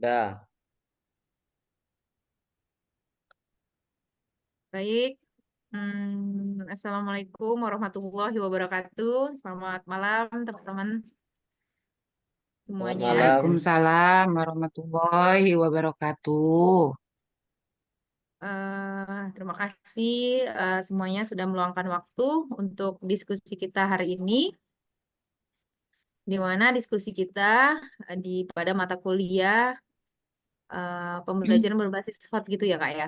Dah, Baik, Assalamualaikum warahmatullahi wabarakatuh. Selamat malam, teman-teman selamat semuanya. malam. Waalaikumsalam warahmatullahi wabarakatuh. Terima kasih semuanya sudah meluangkan waktu untuk diskusi kita hari ini, di mana diskusi kita pada mata kuliah pembelajaran berbasis SWOT gitu ya, Kak ya.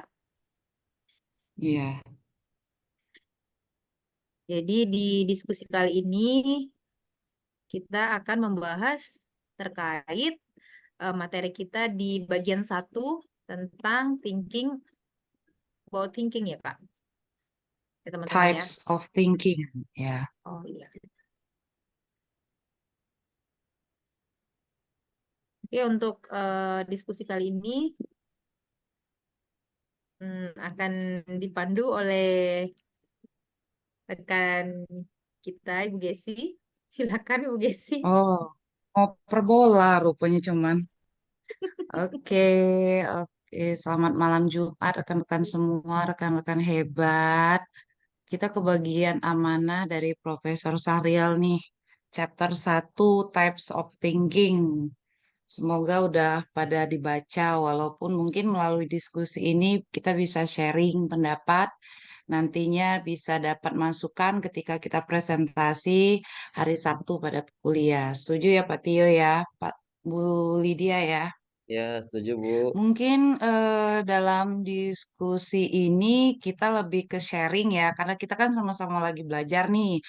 Iya, Jadi di diskusi kali ini kita akan membahas terkait materi kita di bagian satu tentang thinking about thinking ya Kak, ya teman-teman ya. types of thinking. Ya, Oh iya. Oke, untuk diskusi kali ini akan dipandu oleh rekan kita Ibu Gesi. Silakan Ibu Gesi. oh, mau perbola rupanya cuman. Oke, oke. Selamat malam Jumat, rekan-rekan semua, rekan-rekan hebat. Kita ke bagian amanah dari Profesor Sahrial nih. Chapter 1, Types of Thinking. Semoga udah pada dibaca, walaupun mungkin melalui diskusi ini kita bisa sharing pendapat, nantinya bisa dapat masukan ketika kita presentasi hari Sabtu pada kuliah. Setuju ya Pak Tio ya, Pak Bu Lydia ya. Ya, setuju Bu. Mungkin dalam diskusi ini kita lebih ke sharing ya, karena kita kan sama-sama lagi belajar nih.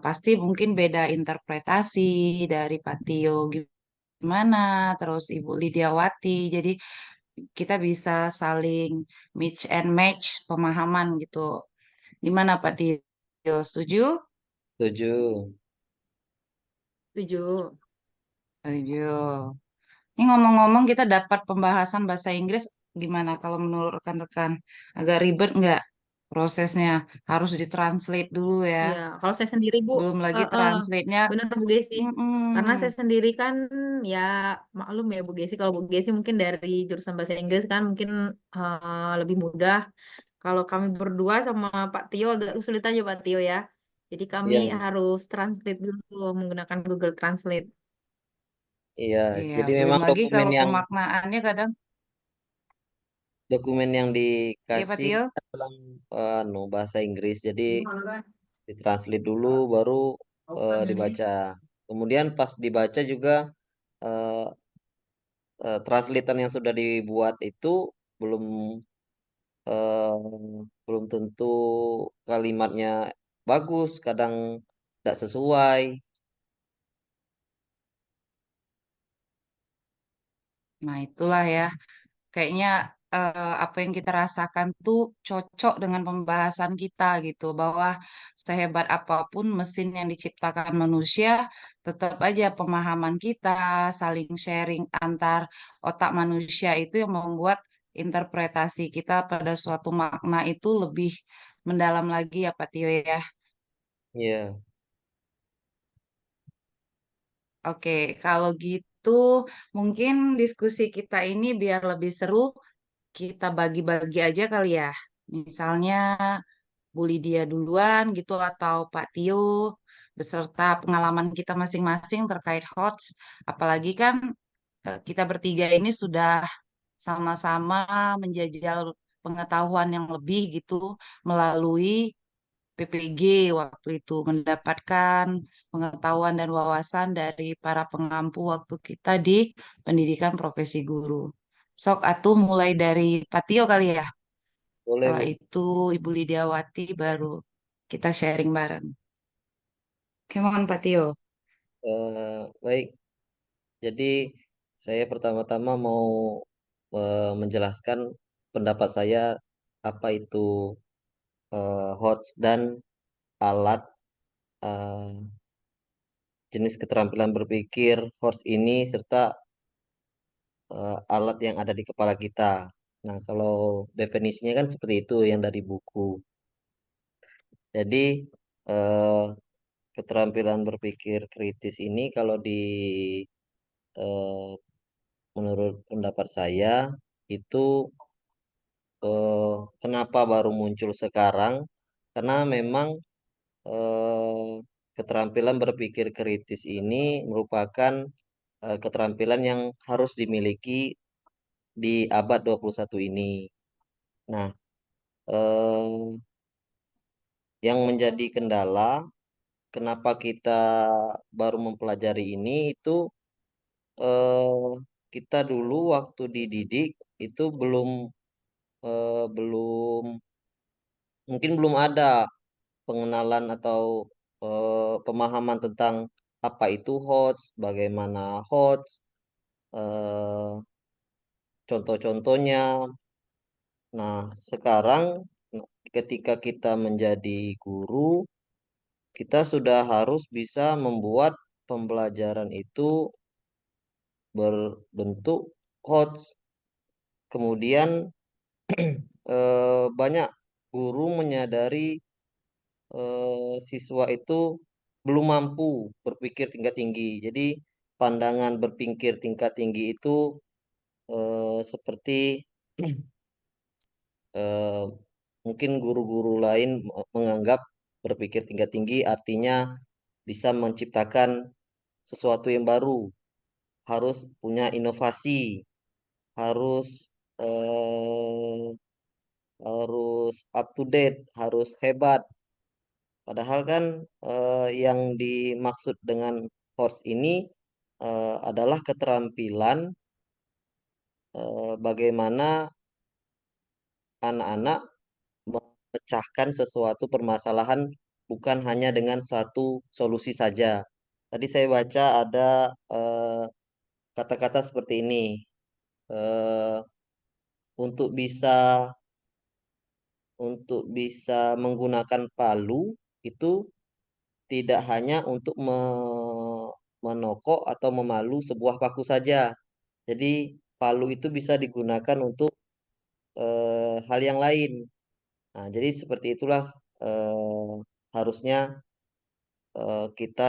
Pasti mungkin beda interpretasi dari Pak Tio gimana, terus Ibu Lidiawati. Jadi kita bisa saling mix and match pemahaman gitu. Gimana Pak Tio? Setuju? Setuju. Tujuh. Setuju. Ini ngomong-ngomong kita dapat pembahasan bahasa Inggris gimana kalau menurut rekan-rekan? Agak ribet nggak prosesnya? Harus ditranslate dulu ya. Ya, kalau saya sendiri Bu, Belum lagi eh, eh, translate-nya. benar Bu Gesi. Karena Mm-mm. saya sendiri kan ya maklum ya Bu Gesi. Kalau Bu Gesi mungkin dari jurusan bahasa Inggris kan mungkin lebih mudah. Kalau kami berdua sama Pak Tio agak kesulitan ya Pak Tio ya. Jadi kami Iya, harus translate dulu menggunakan Google Translate. iya. Iya, Jadi belum memang lagi kalau pemaknaannya kadang. dokumen yang Iya Pak dikasih Tio? dalam no, bahasa Inggris. Jadi ditranslate dulu, baru dibaca. Kemudian pas dibaca juga eh, translator yang sudah dibuat itu belum belum tentu kalimatnya bagus, kadang tidak sesuai. Nah itulah ya. Kayaknya apa yang kita rasakan tuh cocok dengan pembahasan kita gitu bahwa sehebat apapun mesin yang diciptakan manusia tetap aja pemahaman kita saling sharing antar otak manusia itu yang membuat interpretasi kita pada suatu makna itu lebih mendalam lagi ya Pak Tio ya. Iya, Oke, kalau gitu mungkin diskusi kita ini biar lebih seru kita bagi-bagi aja kali ya. Misalnya Bu Lydia duluan gitu atau Pak Tio beserta pengalaman kita masing-masing terkait HOTS. Apalagi kan kita bertiga ini sudah sama-sama menjajal pengetahuan yang lebih gitu melalui PPG waktu itu mendapatkan pengetahuan dan wawasan dari para pengampu waktu kita di pendidikan profesi guru. Sok atuh mulai dari Pak Tio kali ya. boleh Setelah Bu. itu Ibu Lidiawati baru kita sharing bareng. Gimana Pak Tio? Baik, jadi saya pertama-tama mau menjelaskan pendapat saya apa itu HOTS dan alat eh, jenis keterampilan berpikir HOTS ini serta alat yang ada di kepala kita. Nah, kalau definisinya kan seperti itu yang dari buku. Jadi eh, keterampilan berpikir kritis ini kalau menurut pendapat saya itu kenapa baru muncul sekarang? Karena memang eh, keterampilan berpikir kritis ini merupakan keterampilan yang harus dimiliki di abad 21 ini. Nah, eh, yang menjadi kendala kenapa kita baru mempelajari ini itu eh, kita dulu waktu dididik itu belum mungkin belum ada pengenalan atau pemahaman tentang apa itu HOTS, bagaimana HOTS, eh, contoh-contohnya. Nah, sekarang ketika kita menjadi guru, kita sudah harus bisa membuat pembelajaran itu berbentuk HOTS. Kemudian banyak guru menyadari siswa itu belum mampu berpikir tingkat tinggi. Jadi pandangan berpikir tingkat tinggi itu seperti eh, mungkin guru-guru lain menganggap berpikir tingkat tinggi artinya bisa menciptakan sesuatu yang baru, harus punya inovasi, harus eh, harus up to date, harus hebat. Padahal kan yang dimaksud dengan horse ini adalah keterampilan bagaimana anak-anak memecahkan sesuatu permasalahan bukan hanya dengan satu solusi saja. Tadi saya baca ada eh, kata-kata seperti ini. eh, untuk bisa menggunakan palu itu tidak hanya untuk menokok atau memalu sebuah paku saja. Jadi palu itu bisa digunakan untuk hal yang lain. Nah, jadi seperti itulah harusnya kita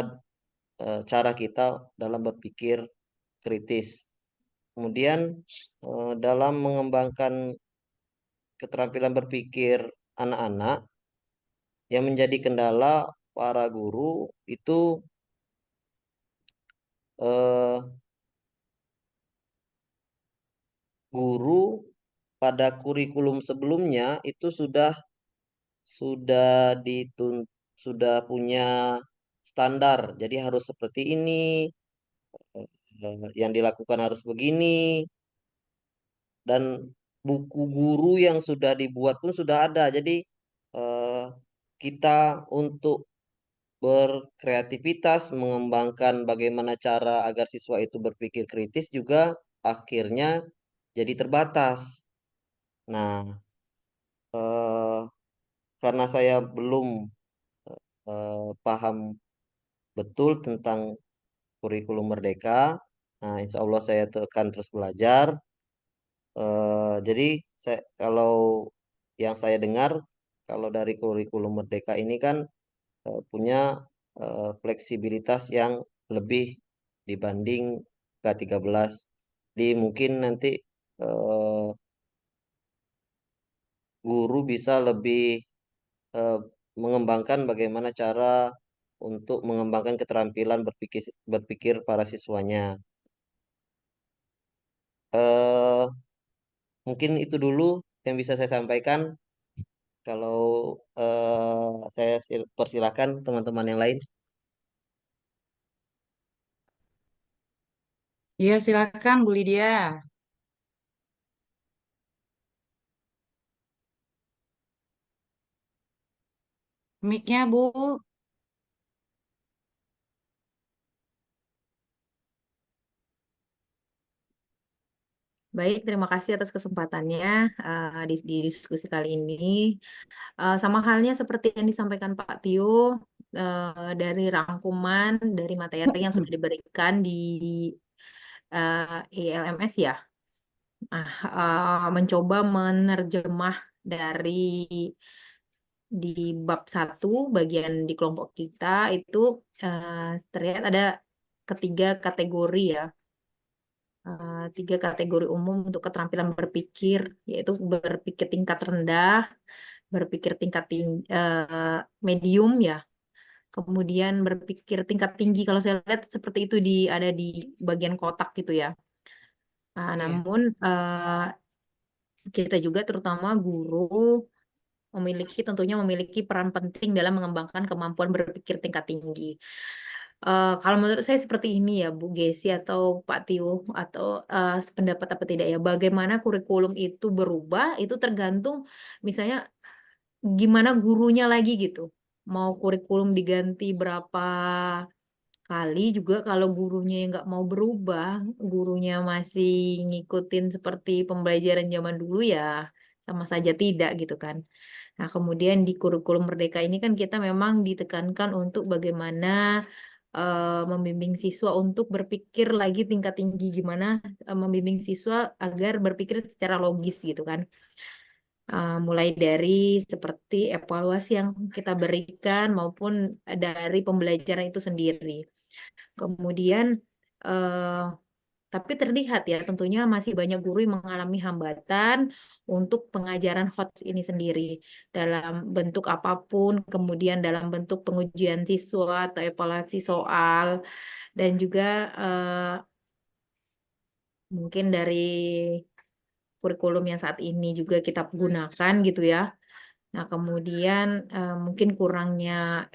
cara kita dalam berpikir kritis. Kemudian dalam mengembangkan keterampilan berpikir anak-anak yang menjadi kendala para guru itu eh, guru pada kurikulum sebelumnya itu sudah sudah punya standar. Jadi harus seperti ini, yang dilakukan harus begini, dan buku guru yang sudah dibuat pun sudah ada. Jadi eh, kita untuk berkreativitas mengembangkan bagaimana cara agar siswa itu berpikir kritis juga akhirnya jadi terbatas. Nah, eh, karena saya belum paham betul tentang kurikulum Merdeka, nah insya Allah saya akan terus belajar. Jadi kalau yang saya dengar, kalau dari kurikulum Merdeka ini kan punya fleksibilitas yang lebih dibanding K13. Jadi mungkin nanti eh, guru bisa lebih eh, mengembangkan bagaimana cara untuk mengembangkan keterampilan berpikir para siswanya. Eh, Mungkin itu dulu yang bisa saya sampaikan. Kalau saya persilakan teman-teman yang lain. Iya, silakan Bu Lydia. Mic-nya, Bu. Baik, terima kasih atas kesempatannya di diskusi kali ini. Sama halnya seperti yang disampaikan Pak Tio, dari rangkuman dari materi yang sudah diberikan di ILMS ya. Nah, mencoba menerjemah dari di bab 1 bagian di kelompok kita itu terlihat ada ketiga kategori ya. tiga kategori umum untuk keterampilan berpikir, yaitu berpikir tingkat rendah, berpikir tingkat medium ya, kemudian berpikir tingkat tinggi. Kalau saya lihat seperti itu ada di bagian kotak gitu ya. Iya. Namun kita juga terutama guru tentunya memiliki peran penting dalam mengembangkan kemampuan berpikir tingkat tinggi. Kalau menurut saya seperti ini ya, Bu Gesi atau Pak Tio, atau sependapat apa tidak ya, bagaimana kurikulum itu berubah, itu tergantung misalnya gimana gurunya lagi gitu. Mau kurikulum diganti berapa kali juga kalau gurunya yang nggak mau berubah, gurunya masih ngikutin seperti pembelajaran zaman dulu ya sama saja tidak gitu kan. Nah, kemudian di kurikulum Merdeka ini kan kita memang ditekankan untuk bagaimana membimbing siswa untuk berpikir lagi tingkat tinggi, gimana membimbing siswa agar berpikir secara logis gitu kan. Mulai dari seperti evaluasi yang kita berikan maupun dari pembelajaran itu sendiri. Kemudian eh, tapi terlihat ya, tentunya masih banyak guru yang mengalami hambatan untuk pengajaran HOTS ini sendiri dalam bentuk apapun, kemudian dalam bentuk pengujian siswa atau evaluasi soal, dan juga mungkin dari kurikulum yang saat ini juga kita gunakan gitu ya. Nah, kemudian mungkin kurangnya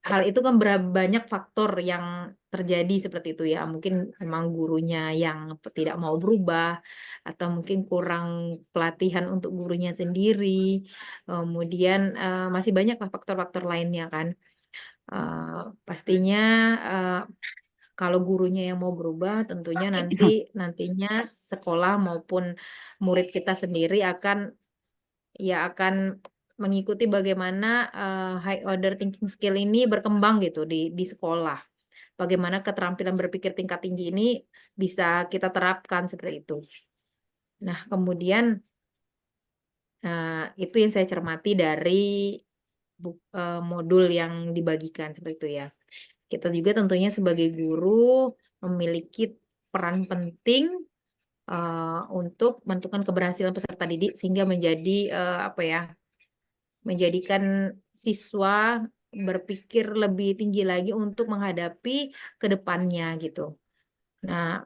hal itu kan banyak faktor yang terjadi seperti itu ya. Mungkin memang gurunya yang tidak mau berubah, atau mungkin kurang pelatihan untuk gurunya sendiri. Kemudian masih banyak lah faktor-faktor lainnya kan. Pastinya eh, kalau gurunya yang mau berubah, tentunya nantinya sekolah maupun murid kita sendiri akan mengikuti bagaimana high order thinking skill ini berkembang gitu di sekolah. Bagaimana keterampilan berpikir tingkat tinggi ini bisa kita terapkan seperti itu. Nah, kemudian itu yang saya cermati dari modul yang dibagikan seperti itu ya. Kita juga tentunya sebagai guru memiliki peran penting untuk menentukan keberhasilan peserta didik sehingga menjadi apa ya, menjadikan siswa berpikir lebih tinggi lagi untuk menghadapi ke depannya gitu. Nah,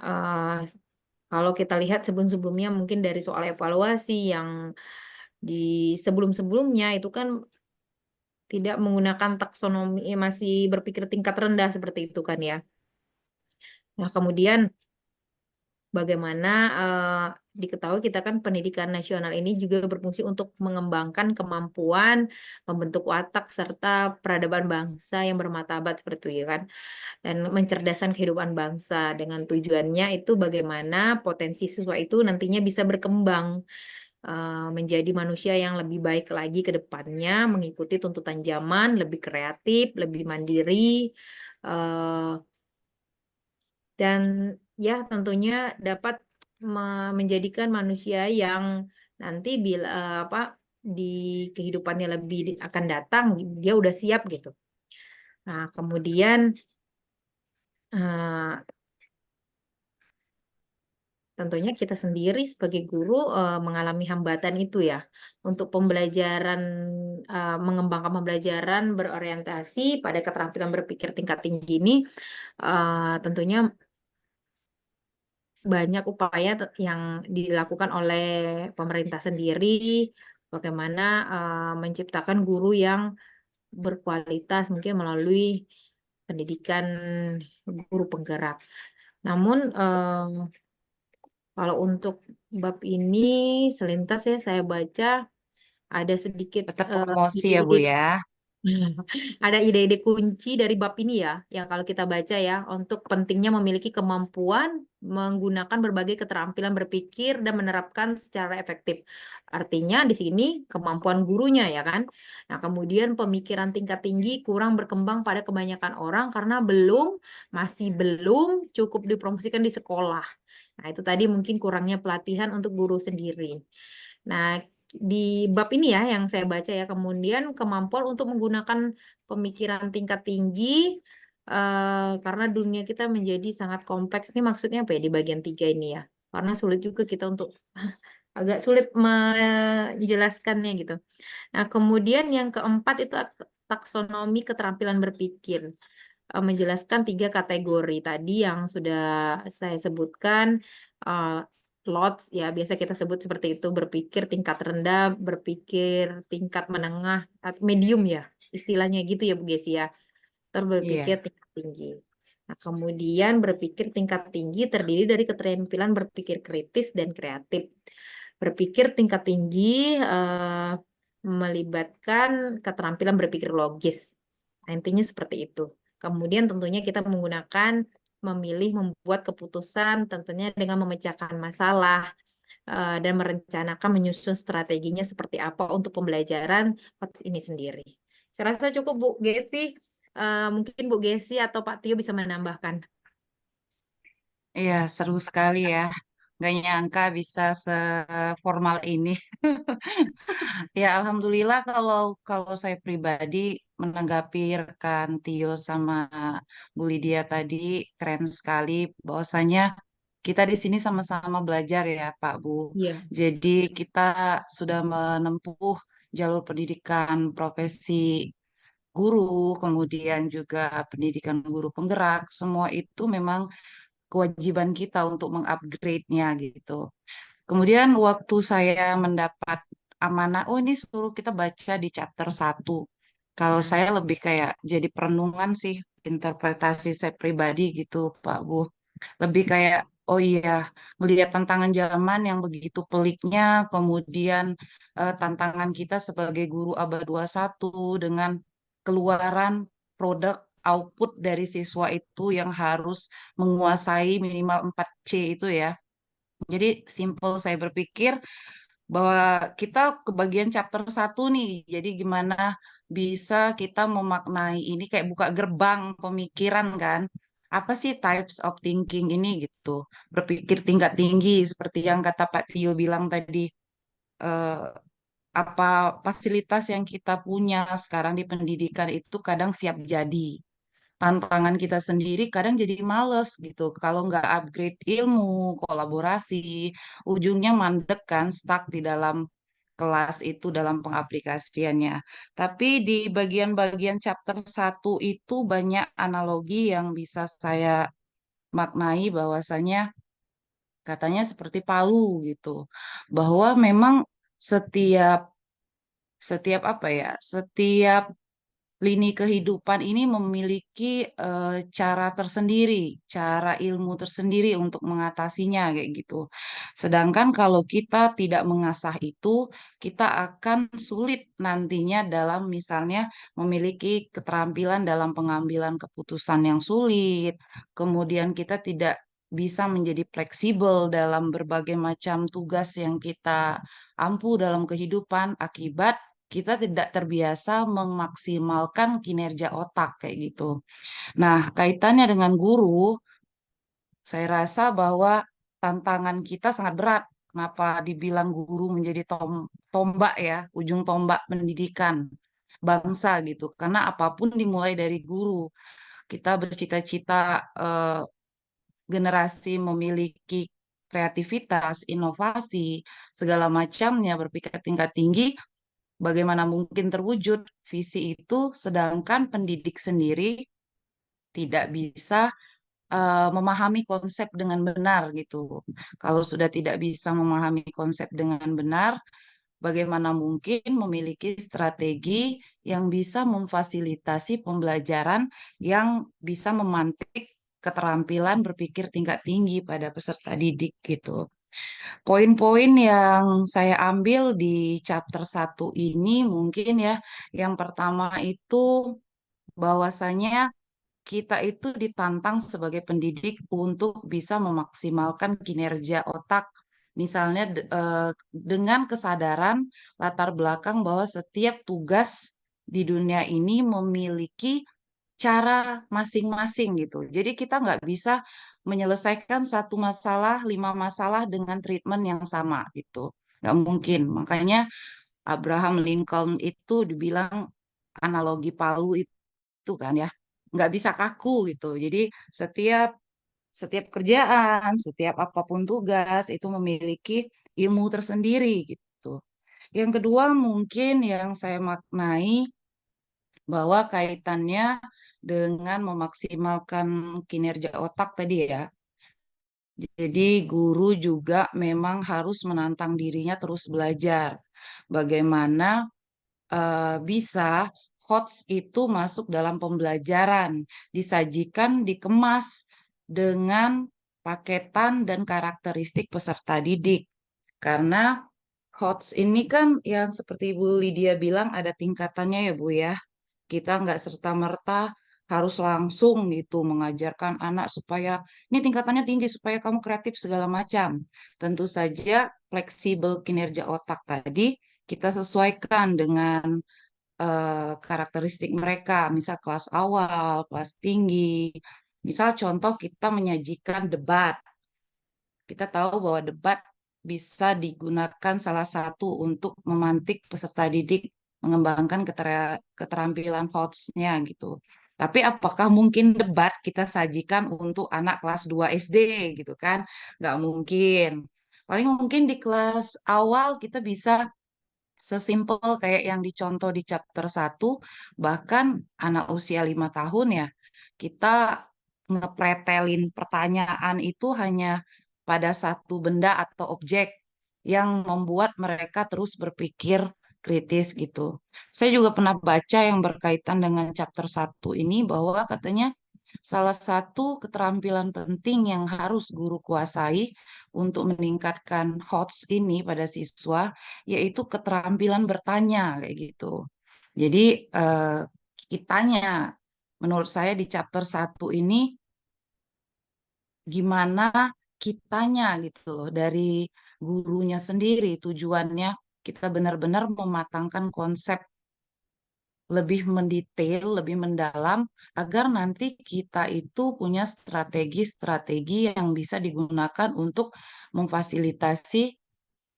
kalau kita lihat sebelum-sebelumnya mungkin dari soal evaluasi yang di sebelum-sebelumnya itu kan tidak menggunakan taksonomi, masih berpikir tingkat rendah seperti itu kan ya. Nah, kemudian bagaimana diketahui kita kan pendidikan nasional ini juga berfungsi untuk mengembangkan kemampuan membentuk watak serta peradaban bangsa yang bermartabat seperti itu ya kan, dan mencerdaskan kehidupan bangsa dengan tujuannya itu bagaimana potensi siswa itu nantinya bisa berkembang menjadi manusia yang lebih baik lagi ke depannya, mengikuti tuntutan zaman, lebih kreatif, lebih mandiri, eh, dan ya tentunya dapat menjadikan manusia yang nanti bila apa di kehidupannya lebih akan datang dia udah siap gitu. Nah, kemudian eh, tentunya kita sendiri sebagai guru mengalami hambatan itu ya untuk pembelajaran, mengembangkan pembelajaran berorientasi pada keterampilan berpikir tingkat tinggi ini, tentunya banyak upaya yang dilakukan oleh pemerintah sendiri, bagaimana menciptakan guru yang berkualitas mungkin melalui pendidikan guru penggerak. Namun kalau untuk bab ini selintas ya saya baca ada sedikit Tetap promosi ya, Bu ide-ide. ya. Ada ide-ide kunci dari bab ini ya, yang kalau kita baca ya, untuk pentingnya memiliki kemampuan menggunakan berbagai keterampilan berpikir dan menerapkan secara efektif. Artinya di sini kemampuan gurunya ya kan. Nah, kemudian pemikiran tingkat tinggi kurang berkembang pada kebanyakan orang karena masih belum cukup dipromosikan di sekolah. Nah, itu tadi mungkin kurangnya pelatihan untuk guru sendiri. Nah, di bab ini ya yang saya baca ya, kemudian kemampuan untuk menggunakan pemikiran tingkat tinggi karena dunia kita menjadi sangat kompleks. Ini maksudnya apa ya di bagian 3 ini ya? Karena sulit juga kita untuk agak sulit menjelaskannya gitu. Nah, kemudian yang keempat itu taksonomi keterampilan berpikir. Menjelaskan 3 kategori tadi yang sudah saya sebutkan. LOTS ya, biasa kita sebut seperti itu, berpikir tingkat rendah, berpikir tingkat menengah, atau medium ya, istilahnya gitu ya Bu Gesi ya. Terus berpikir Iya, tingkat tinggi. Nah, kemudian berpikir tingkat tinggi terdiri dari keterampilan berpikir kritis dan kreatif. Berpikir tingkat tinggi melibatkan keterampilan berpikir logis. Nah, intinya seperti itu. Kemudian tentunya kita menggunakan memilih membuat keputusan tentunya dengan memecahkan masalah dan merencanakan menyusun strateginya seperti apa untuk pembelajaran POTS ini sendiri. Saya rasa cukup Bu Gesi. Mungkin Bu Gesi atau Pak Tio bisa menambahkan. iya seru sekali ya. Gak nyangka bisa seformal ini. Ya, alhamdulillah kalau kalau saya pribadi menanggapi rekan Tio sama Bu Lydia tadi keren sekali bahwasanya kita di sini sama-sama belajar ya Pak Bu. Iya, Jadi kita sudah menempuh jalur pendidikan profesi guru, kemudian juga pendidikan guru penggerak, semua itu memang kewajiban kita untuk mengupgrade-nya gitu. Kemudian waktu saya mendapat amanah, oh ini suruh kita baca di chapter 1. Kalau nah, saya lebih kayak jadi perenungan sih, interpretasi saya pribadi gitu, Pak Bu. Lebih kayak, oh iya, melihat tantangan zaman yang begitu peliknya, kemudian tantangan kita sebagai guru abad 21 dengan keluaran produk output dari siswa itu yang harus menguasai minimal 4C itu ya. Jadi simple saya berpikir bahwa kita kebagian chapter 1 nih. Jadi gimana bisa kita memaknai ini kayak buka gerbang pemikiran kan. Apa sih types of thinking ini gitu. Berpikir tingkat tinggi seperti yang kata Pak Tio bilang tadi. Eh, apa fasilitas yang kita punya sekarang di pendidikan itu kadang siap jadi tantangan kita sendiri kadang jadi males gitu. Kalau nggak upgrade ilmu, kolaborasi, ujungnya mandek kan, stuck di dalam kelas itu dalam pengaplikasiannya. Tapi di bagian-bagian chapter 1 itu banyak analogi yang bisa saya maknai bahwasanya katanya seperti palu gitu. Bahwa memang setiap setiap apa ya, setiap lini kehidupan ini memiliki cara tersendiri, cara ilmu tersendiri untuk mengatasinya kayak gitu. Sedangkan kalau kita tidak mengasah itu, kita akan sulit nantinya dalam misalnya memiliki keterampilan dalam pengambilan keputusan yang sulit. Kemudian kita tidak bisa menjadi fleksibel dalam berbagai macam tugas yang kita ampu dalam kehidupan akibat kita tidak terbiasa memaksimalkan kinerja otak kayak gitu. Nah, kaitannya dengan guru, saya rasa bahwa tantangan kita sangat berat. Kenapa dibilang guru menjadi tombak ya, ujung tombak pendidikan bangsa gitu. Karena apapun dimulai dari guru. Kita bercita-cita generasi memiliki kreativitas, inovasi, segala macamnya berpikir tingkat tinggi, bagaimana mungkin terwujud visi itu, sedangkan pendidik sendiri tidak bisa memahami konsep dengan benar gitu. Kalau sudah tidak bisa memahami konsep dengan benar, bagaimana mungkin memiliki strategi yang bisa memfasilitasi pembelajaran yang bisa memantik keterampilan berpikir tingkat tinggi pada peserta didik gitu. Poin-poin yang saya ambil di chapter 1 ini mungkin ya, yang pertama itu bahwasanya kita itu ditantang sebagai pendidik untuk bisa memaksimalkan kinerja otak. Misalnya dengan kesadaran latar belakang bahwa setiap tugas di dunia ini memiliki cara masing-masing gitu. Jadi kita nggak bisa menyelesaikan satu masalah, 5 masalah dengan treatment yang sama gitu. Nggak mungkin. Makanya Abraham Lincoln itu dibilang analogi palu itu kan ya. nggak bisa kaku gitu. Jadi setiap setiap kerjaan, setiap apapun tugas itu memiliki ilmu tersendiri gitu. Yang kedua mungkin yang saya maknai bahwa kaitannya dengan memaksimalkan kinerja otak tadi ya. Jadi guru juga memang harus menantang dirinya terus belajar. Bagaimana bisa HOTS itu masuk dalam pembelajaran, disajikan, dikemas dengan paketan dan karakteristik peserta didik. Karena HOTS ini kan yang seperti Bu Lydia bilang ada tingkatannya ya Bu ya. Kita nggak serta-merta harus langsung gitu mengajarkan anak supaya ini tingkatannya tinggi supaya kamu kreatif segala macam. Tentu saja fleksibel kinerja otak tadi kita sesuaikan dengan karakteristik mereka, misal kelas awal, kelas tinggi. Misal contoh kita menyajikan debat. Kita tahu bahwa debat bisa digunakan salah satu untuk memantik peserta didik mengembangkan keterampilan hotsnya gitu. Tapi apakah mungkin debat kita sajikan untuk anak kelas 2 SD gitu kan? Nggak mungkin. Paling mungkin di kelas awal kita bisa sesimpel kayak yang dicontoh di chapter 1, bahkan anak usia 5 tahun ya, kita ngepretelin pertanyaan itu hanya pada satu benda atau objek yang membuat mereka terus berpikir kritis gitu. Saya juga pernah baca yang berkaitan dengan chapter 1 ini bahwa katanya salah satu keterampilan penting yang harus guru kuasai untuk meningkatkan HOTS ini pada siswa yaitu keterampilan bertanya kayak gitu. Jadi kitanya menurut saya di chapter 1 ini gimana kitanya gitu loh dari gurunya sendiri tujuannya kita benar-benar mematangkan konsep lebih mendetail, lebih mendalam agar nanti kita itu punya strategi-strategi yang bisa digunakan untuk memfasilitasi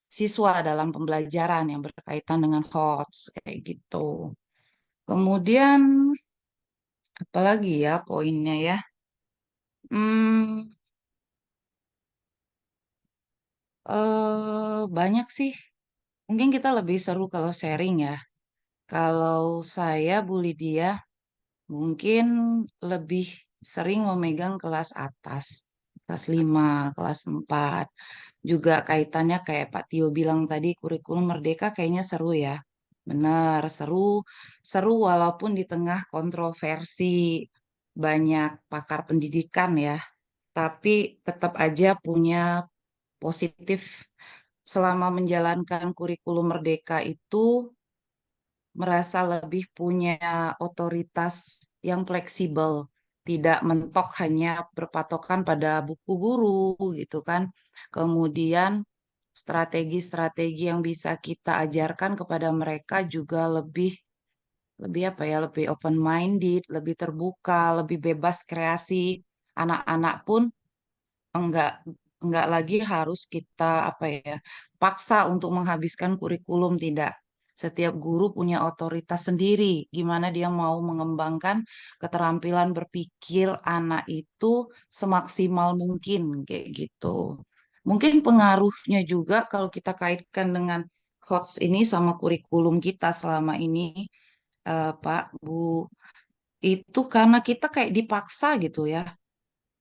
siswa dalam pembelajaran yang berkaitan dengan HOTS kayak gitu. Kemudian apalagi ya poinnya ya? Hmm, banyak sih. Mungkin kita lebih seru kalau sharing ya. Kalau saya, Bu Lydia, mungkin lebih sering memegang kelas atas, kelas 5, kelas 4. Juga kaitannya kayak Pak Tio bilang tadi, kurikulum Merdeka kayaknya seru ya. Benar, seru, seru walaupun di tengah kontroversi banyak pakar pendidikan ya. Tapi tetap aja punya positif selama menjalankan kurikulum Merdeka itu merasa lebih punya otoritas yang fleksibel, tidak mentok hanya berpatokan pada buku guru gitu kan. Kemudian strategi-strategi yang bisa kita ajarkan kepada mereka juga lebih lebih apa ya, lebih open minded, lebih terbuka, lebih bebas kreasi. Anak-anak pun enggak enggak lagi harus kita apa ya paksa untuk menghabiskan kurikulum tidak. Setiap guru punya otoritas sendiri gimana dia mau mengembangkan keterampilan berpikir anak itu semaksimal mungkin kayak gitu. Mungkin pengaruhnya juga kalau kita kaitkan dengan HOTS ini sama kurikulum kita selama ini Pak Bu itu karena kita kayak dipaksa gitu ya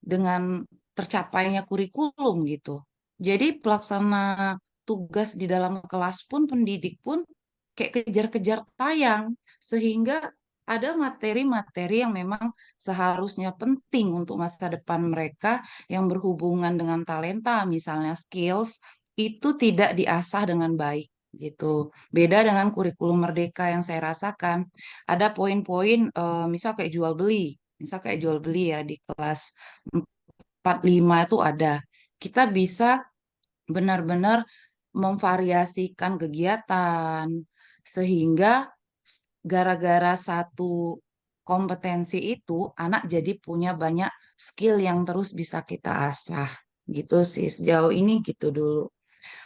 dengan tercapainya kurikulum gitu. Jadi pelaksana tugas di dalam kelas pun pendidik pun kayak kejar-kejar tayang sehingga ada materi-materi yang memang seharusnya penting untuk masa depan mereka yang berhubungan dengan talenta, misalnya skills, itu tidak diasah dengan baik gitu. Beda dengan kurikulum Merdeka yang saya rasakan, ada poin-poin misal kayak jual beli, misal kayak jual beli ya di kelas 45 itu ada. Kita bisa benar-benar memvariasikan kegiatan sehingga gara-gara satu kompetensi itu anak jadi punya banyak skill yang terus bisa kita asah. Gitu sih sejauh ini gitu dulu.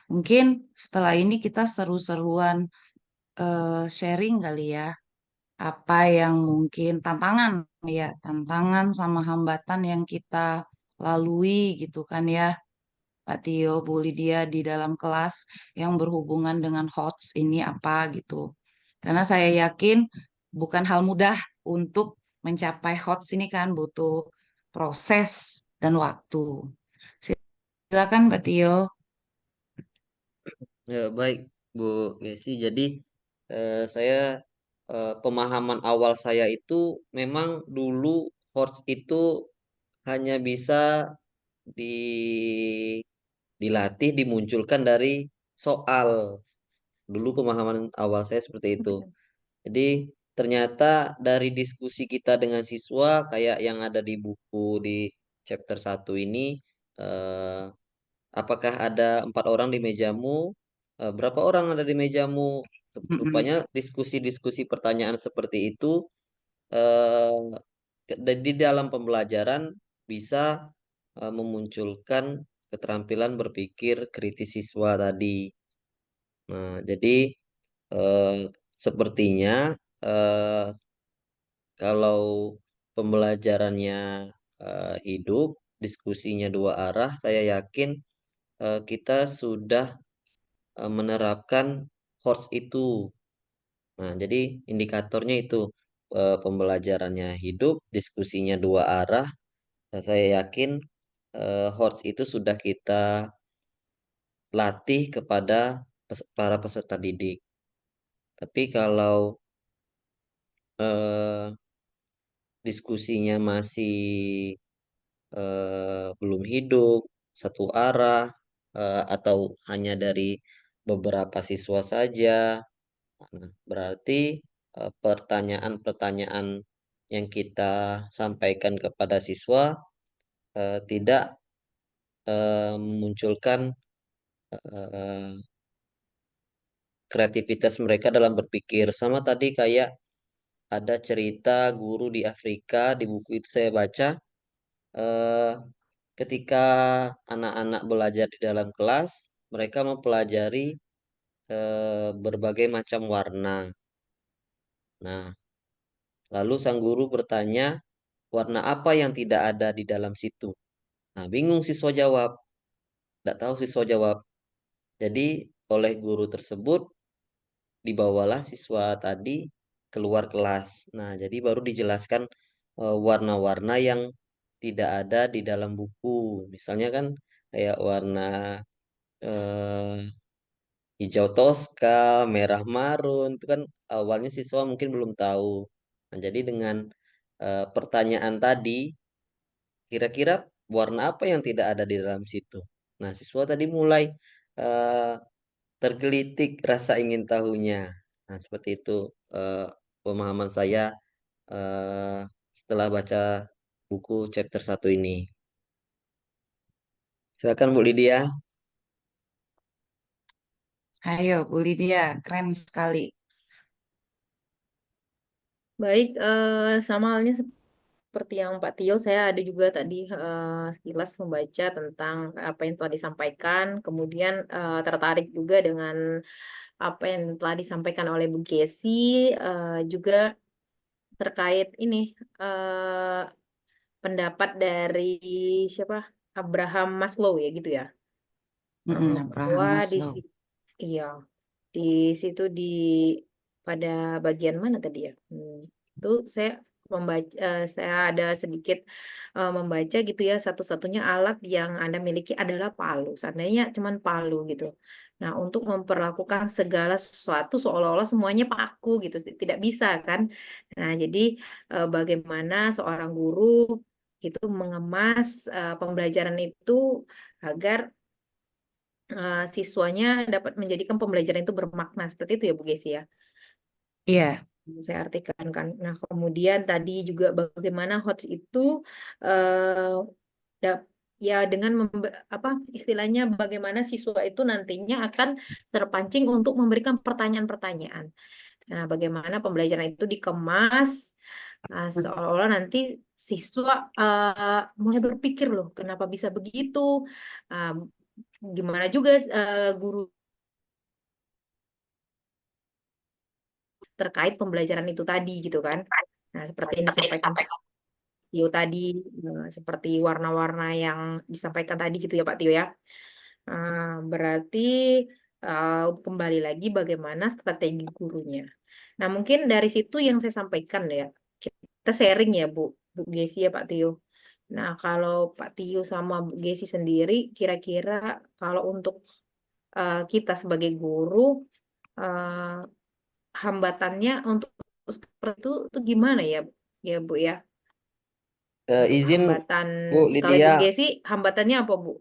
Mungkin setelah ini kita seru-seruan sharing kali ya. apa yang mungkin tantangan ya, tantangan sama hambatan yang kita lalui gitu kan ya, Pak Tio, Bu Lydia di dalam kelas yang berhubungan dengan HOTS ini apa gitu. Karena saya yakin bukan hal mudah untuk mencapai HOTS ini kan butuh proses dan waktu. Silakan Pak Tio. Ya, baik, Bu Gesi. Jadi saya pemahaman awal saya itu memang dulu horse itu hanya bisa di dilatih dimunculkan dari soal. Dulu pemahaman awal saya seperti itu. Jadi ternyata dari diskusi kita dengan siswa kayak yang ada di buku di chapter 1 ini, eh, apakah ada 4 orang di mejamu? Berapa orang ada di mejamu? Mm-mm. Rupanya diskusi-diskusi pertanyaan seperti itu eh, di dalam pembelajaran bisa memunculkan keterampilan berpikir kritis siswa tadi. Nah, jadi eh, sepertinya eh, kalau pembelajarannya hidup, diskusinya dua arah, saya yakin kita sudah menerapkan horse itu. Nah, jadi indikatornya itu pembelajarannya hidup, diskusinya dua arah. Dan saya yakin horse itu sudah kita latih kepada para peserta didik. Tapi kalau eh, diskusinya masih belum hidup, satu arah, atau hanya dari beberapa siswa saja, nah, berarti pertanyaan-pertanyaan yang kita sampaikan kepada siswa tidak memunculkan eh, kreativitas mereka dalam berpikir. Sama tadi kayak ada cerita guru di Afrika, di buku itu saya baca, eh, ketika anak-anak belajar di dalam kelas, mereka mempelajari berbagai macam warna. Nah, lalu sang guru bertanya, warna apa yang tidak ada di dalam situ? Nah, bingung siswa jawab. Tidak tahu siswa jawab. Jadi, oleh guru tersebut, dibawalah siswa tadi keluar kelas. Nah, jadi baru dijelaskan warna-warna yang tidak ada di dalam buku. Misalnya kan kayak warna eh, hijau toska, merah marun, itu kan awalnya siswa mungkin belum tahu. Nah, jadi dengan pertanyaan tadi, kira-kira warna apa yang tidak ada di dalam situ? Nah, siswa tadi mulai eh, tergelitik rasa ingin tahunya. Nah, seperti itu eh, pemahaman saya eh, setelah baca buku chapter 1 ini. Silakan Bu Lydia. Ayo, Bu Lydia, keren sekali. Baik, sama halnya seperti yang Pak Tio, saya ada juga tadi sekilas membaca tentang apa yang telah disampaikan, kemudian tertarik juga dengan apa yang telah disampaikan oleh Bu Gesi, juga terkait ini eh, pendapat dari siapa? Abraham Maslow ya gitu ya. Bahwa Abraham di Maslow. situ, iya, di situ di pada bagian mana tadi ya? Itu saya membaca, saya ada sedikit membaca gitu ya. Satu-satunya alat yang Anda miliki adalah palu. Seandainya cuman palu gitu. Nah, untuk memperlakukan segala sesuatu seolah-olah semuanya paku gitu, tidak bisa kan? Nah, jadi bagaimana seorang guru itu mengemas pembelajaran itu agar siswanya dapat menjadikan pembelajaran itu bermakna. Seperti itu ya Bu Gesi ya. Iya, Saya artikan kan. Nah, kemudian tadi juga bagaimana HOTS itu eh, dap- ya dengan apa istilahnya bagaimana siswa itu nantinya akan terpancing untuk memberikan pertanyaan-pertanyaan. Nah, bagaimana pembelajaran itu dikemas seolah-olah nanti siswa mulai berpikir loh, kenapa bisa begitu? Ah, gimana juga guru terkait pembelajaran itu tadi gitu kan. Nah, seperti yang disampaikan Tio tadi, seperti warna-warna yang disampaikan tadi gitu ya Pak Tio ya. Berarti kembali lagi bagaimana strategi gurunya. Nah, mungkin dari situ yang saya sampaikan ya, kita sharing ya Bu Gesi ya Pak Tio. Nah, kalau Pak Tio sama Bu Gesi sendiri, kira-kira kalau untuk kita sebagai guru, eh, hambatannya untuk seperti itu gimana ya, ya Bu ya? Untuk Izin hambatan, Bu kalau Lydia, Ibu Gesi, hambatannya apa Bu?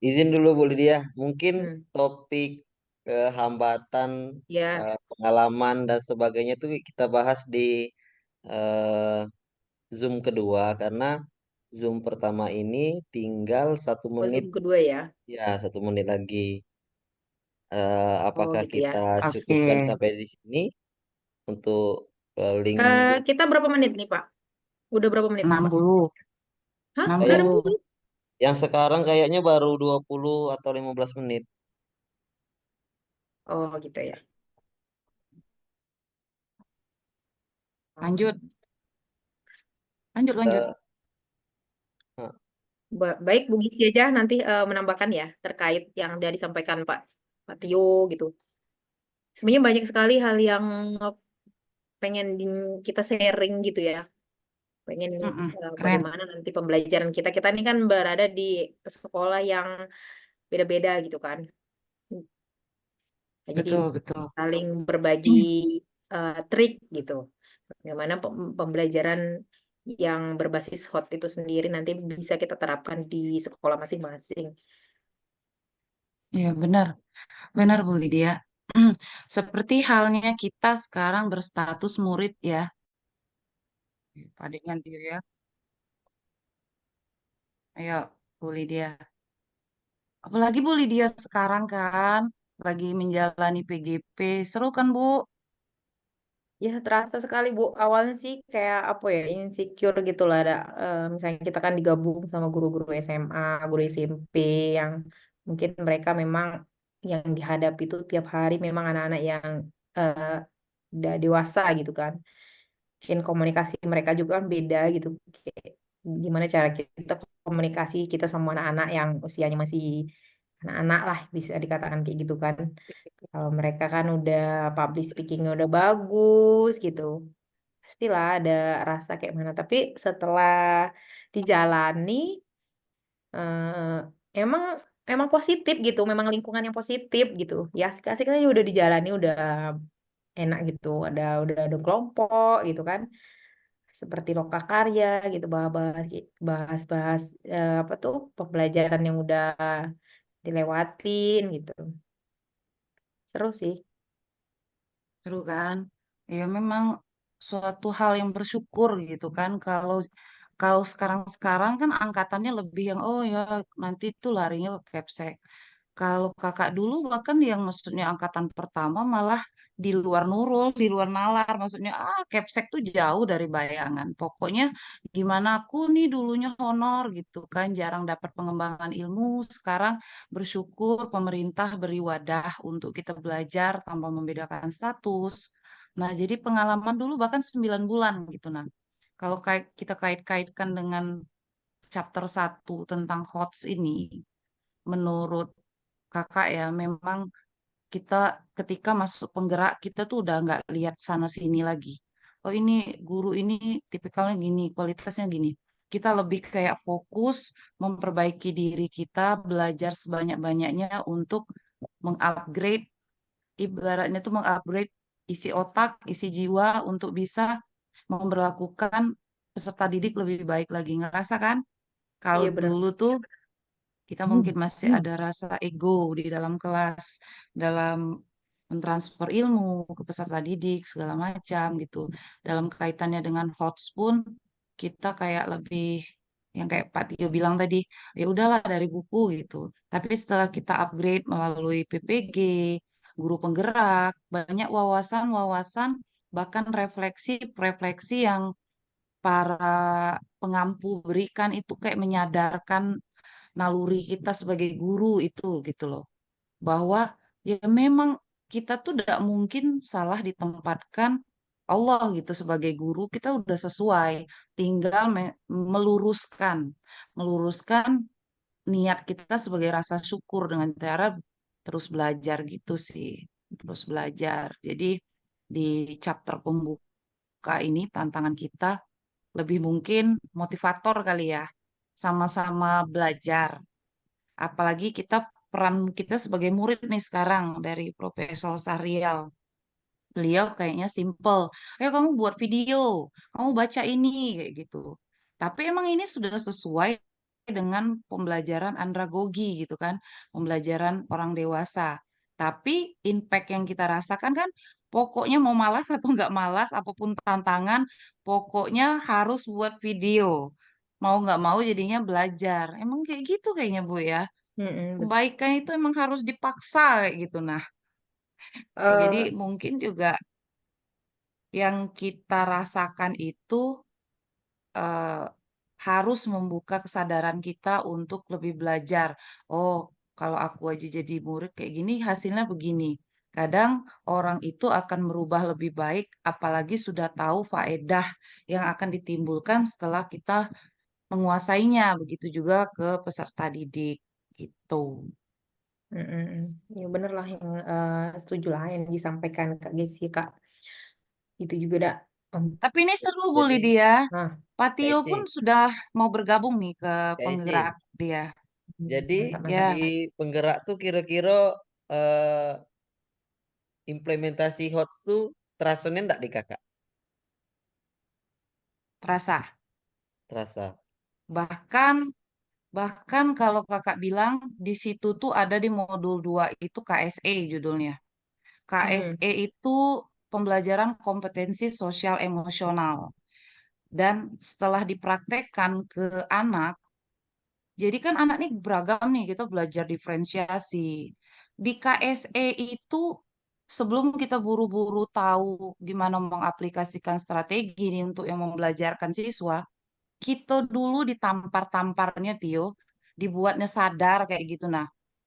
izin dulu Bu Lydia. Mungkin Hmm, topik hambatan, ya, pengalaman dan sebagainya itu kita bahas di eh, Zoom kedua karena Zoom pertama ini tinggal 1 menit, Zoom kedua ya. ya 1 menit lagi. Oh Apakah gitu ya. kita Oke, cukupkan sampai di sini untuk link Zoom? Kita berapa menit nih Pak? Udah berapa menit nih enam Pak? puluh Hah? enam Udah Kayak 60 60? yang sekarang kayaknya baru 20 atau 15 menit. Oh gitu ya. Lanjut, lanjut, lanjut. Eh, eh, Baik, Bu Gisi aja nanti menambahkan ya terkait yang dia disampaikan Pak Tio gitu. Sebenarnya banyak sekali hal yang pengen kita sharing gitu ya. Pengen Mm-mm, keren. bagaimana nanti pembelajaran kita. Kita ini kan berada di sekolah yang beda-beda gitu kan. Nah, jadi Betul, betul. saling berbagi trik gitu. Bagaimana pembelajaran yang berbasis hot itu sendiri nanti bisa kita terapkan di sekolah masing-masing. Iya, benar. Benar, Bu Lydia. Seperti halnya kita sekarang berstatus murid ya. Pak dengan Tio ya. Ayo, Bu Lydia. Apalagi Bu Lydia sekarang kan lagi menjalani PGP. Seru kan, Bu? Ya, terasa sekali, Bu. Awalnya sih kayak apa ya, insecure gitu lah. Ada, misalnya kita kan digabung sama guru-guru SMA, guru SMP yang mungkin mereka memang yang dihadapi itu tiap hari memang anak-anak yang eh, udah dewasa gitu kan. Mungkin komunikasi mereka juga kan beda gitu. Kayak gimana cara kita komunikasi kita sama anak-anak yang usianya masih anak-anak lah bisa dikatakan kayak gitu kan. Kalau mereka kan udah public speakingnya udah bagus gitu, pastilah ada rasa kayak mana. Tapi setelah dijalani, eh, emang emang positif gitu, memang lingkungan yang positif gitu. Ya asik-asik aja udah dijalani, udah enak gitu. Udah ada kelompok gitu kan, seperti lokakarya gitu, bahas-bahas apa tuh pembelajaran yang udah dilewatin gitu. Seru sih. Seru kan? Ya memang suatu hal yang bersyukur gitu kan. Kalau kalau sekarang-sekarang kan angkatannya lebih yang oh ya nanti itu larinya ke Kepsek. Kalau kakak dulu bahkan yang maksudnya angkatan pertama malah di luar Nurul, di luar nalar. Maksudnya Kepsek tuh jauh dari bayangan. Pokoknya gimana aku nih dulunya honor gitu kan, jarang dapat pengembangan ilmu. Sekarang bersyukur pemerintah beri wadah untuk kita belajar tanpa membedakan status. Nah, jadi pengalaman dulu bahkan 9 bulan gitu. Nah, kalau kita kait-kaitkan dengan chapter 1 tentang HOTS ini, menurut kakak ya memang kita ketika masuk penggerak kita tuh udah nggak lihat sana sini lagi. Oh ini guru ini tipikalnya gini, kualitasnya gini. Kita lebih kayak fokus memperbaiki diri kita, belajar sebanyak-banyaknya untuk mengupgrade, ibaratnya tuh mengupgrade isi otak, isi jiwa untuk bisa memperlakukan peserta didik lebih baik lagi. Ngerasa kan? Kalau Iya benar. dulu tuh kita mungkin masih ada rasa ego di dalam kelas, dalam mentransfer ilmu ke peserta didik segala macam gitu. Dalam kaitannya dengan HOTS pun kita kayak lebih yang kayak Pak Tio bilang tadi, ya udahlah dari buku gitu. Tapi setelah kita upgrade melalui PPG, guru penggerak, banyak wawasan-wawasan bahkan refleksi-refleksi yang para pengampu berikan itu kayak menyadarkan naluri kita sebagai guru itu gitu loh. Bahwa ya memang kita tuh tidak mungkin salah ditempatkan Allah gitu sebagai guru kita udah sesuai, tinggal meluruskan niat kita sebagai rasa syukur dengan cara terus belajar gitu sih, terus belajar. Jadi di chapter pembuka ini tantangan kita lebih mungkin motivator kali ya, sama-sama belajar. Apalagi peran kita sebagai murid nih sekarang dari Profesor Sahrial. Beliau kayaknya simple. Ayo kamu buat video, kamu baca ini kayak gitu. Tapi emang ini sudah sesuai dengan pembelajaran andragogi gitu kan, pembelajaran orang dewasa. Tapi impact yang kita rasakan kan, pokoknya mau malas atau nggak malas, apapun tantangan, pokoknya harus buat video. Mau nggak mau jadinya belajar. Emang kayak gitu kayaknya Bu ya. Mm-mm, Kebaikan itu emang harus dipaksa kayak gitu. Nah, jadi betul. mungkin juga yang kita rasakan itu eh, harus membuka kesadaran kita untuk lebih belajar. Oh, kalau aku aja jadi murid kayak gini, hasilnya begini. Kadang orang itu akan merubah lebih baik, apalagi sudah tahu faedah yang akan ditimbulkan setelah kita menguasainya. Begitu juga ke peserta didik gitu. Mm-mm. Ya bener lah yang setuju lah yang disampaikan Kak Gesi Kak. Itu juga dah. Tapi ini seru Bu Jadi Lydia. Nah, Pak Kak Tio pun Eci, sudah mau bergabung nih ke Kak penggerak Eci. dia. Jadi mantap Ya, mantap. di penggerak tuh kira-kira eh, implementasi HOTS tuh terasanya enggak di kakak? terasa. Terasa. Bahkan bahkan kalau kakak bilang di situ tuh ada di modul 2 itu KSE judulnya. Hmm. KSE itu pembelajaran kompetensi sosial emosional. Dan setelah dipraktekkan ke anak, jadi kan anak nih beragam nih, kita belajar diferensiasi. Di KSE itu sebelum kita buru-buru tahu gimana mengaplikasikan strategi nih untuk yang membelajarkan siswa, kita dulu ditampar-tamparnya Tio, dibuatnya sadar kayak gitu nah,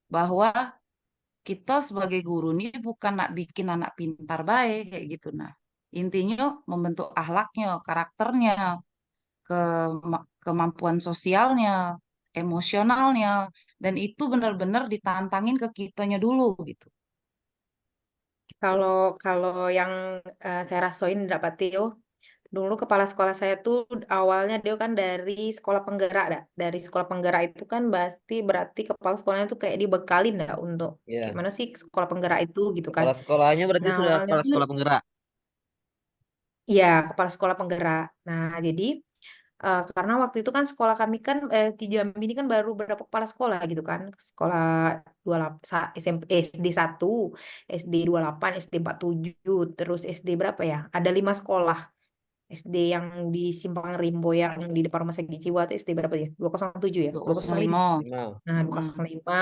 bahwa kita sebagai guru nih bukan nak bikin anak pintar baik kayak gitu nah. Intinya membentuk akhlaknya, karakternya, kemampuan sosialnya, emosionalnya, dan itu benar-benar ditantangin ke kitanya dulu gitu. Kalau kalau yang saya rasain dapat Tio, dulu kepala sekolah saya tuh awalnya dia kan dari sekolah penggerak dah. Dari sekolah penggerak itu kan berarti kepala sekolahnya tuh kayak dibekalin dah untuk kayak Ya. mana sih sekolah penggerak itu gitu kan. Kepala sekolahnya berarti Nah sudah awalnya kepala tuh sekolah penggerak. ya kepala sekolah penggerak. Nah jadi karena waktu itu kan sekolah kami kan di Jambi ini kan baru berapa kepala sekolah gitu kan. Sekolah 28 SMP, SD 1, SD 28, SD 47, terus SD berapa ya? Ada 5 sekolah. SD yang di Simpang Rimbo yang di depan Rumah Sakit Jiwa itu SD berapa ya? 207 ya? 205. 205. Lima. Nah, Mm-mm. 205.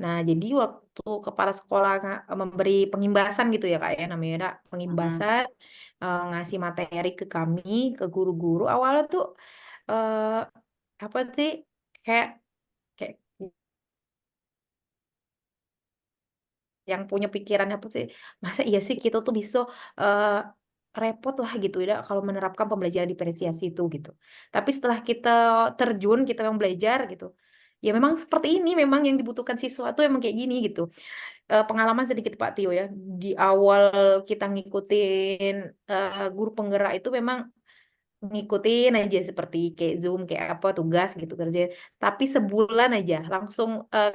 Nah, jadi waktu kepala sekolah memberi pengimbasan gitu ya Kak ya namanya Kak. Mm-mm. Pengimbasan ngasih materi ke kami, ke guru-guru. Awalnya tuh eh, apa sih kayak kayak yang punya pikiran apa sih masa iya sih kita tuh bisa eh, repot lah gitu ya kalau menerapkan pembelajaran diferensiasi itu gitu. Tapi setelah kita terjun kita memang belajar gitu. Ya memang seperti ini memang yang dibutuhkan siswa tuh emang kayak gini gitu. Pengalaman sedikit Pak Tio ya. Di awal kita ngikutin guru penggerak itu memang ngikutin aja seperti kayak Zoom kayak apa tugas gitu kerja tapi sebulan aja langsung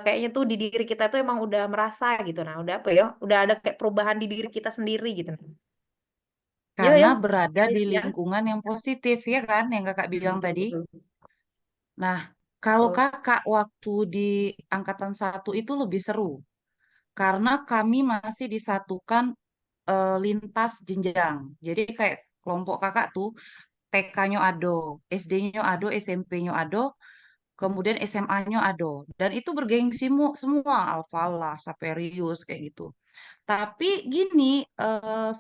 kayaknya tuh di diri kita tuh emang udah merasa gitu nah udah apa ya udah ada kayak perubahan di diri kita sendiri gitu ya Karena ya berada di ya lingkungan yang positif, ya kan, yang kakak bilang betul tadi. betul Nah, kalau betul. kakak waktu di angkatan 1 itu lebih seru. Karena kami masih disatukan lintas jenjang. Jadi kayak kelompok kakak tuh TK-nya ado, SD-nya ado, SMP-nya ado, kemudian SMA-nya ado. Dan itu bergengsi semua, Alfalah, Saperius, kayak gitu. Tapi gini,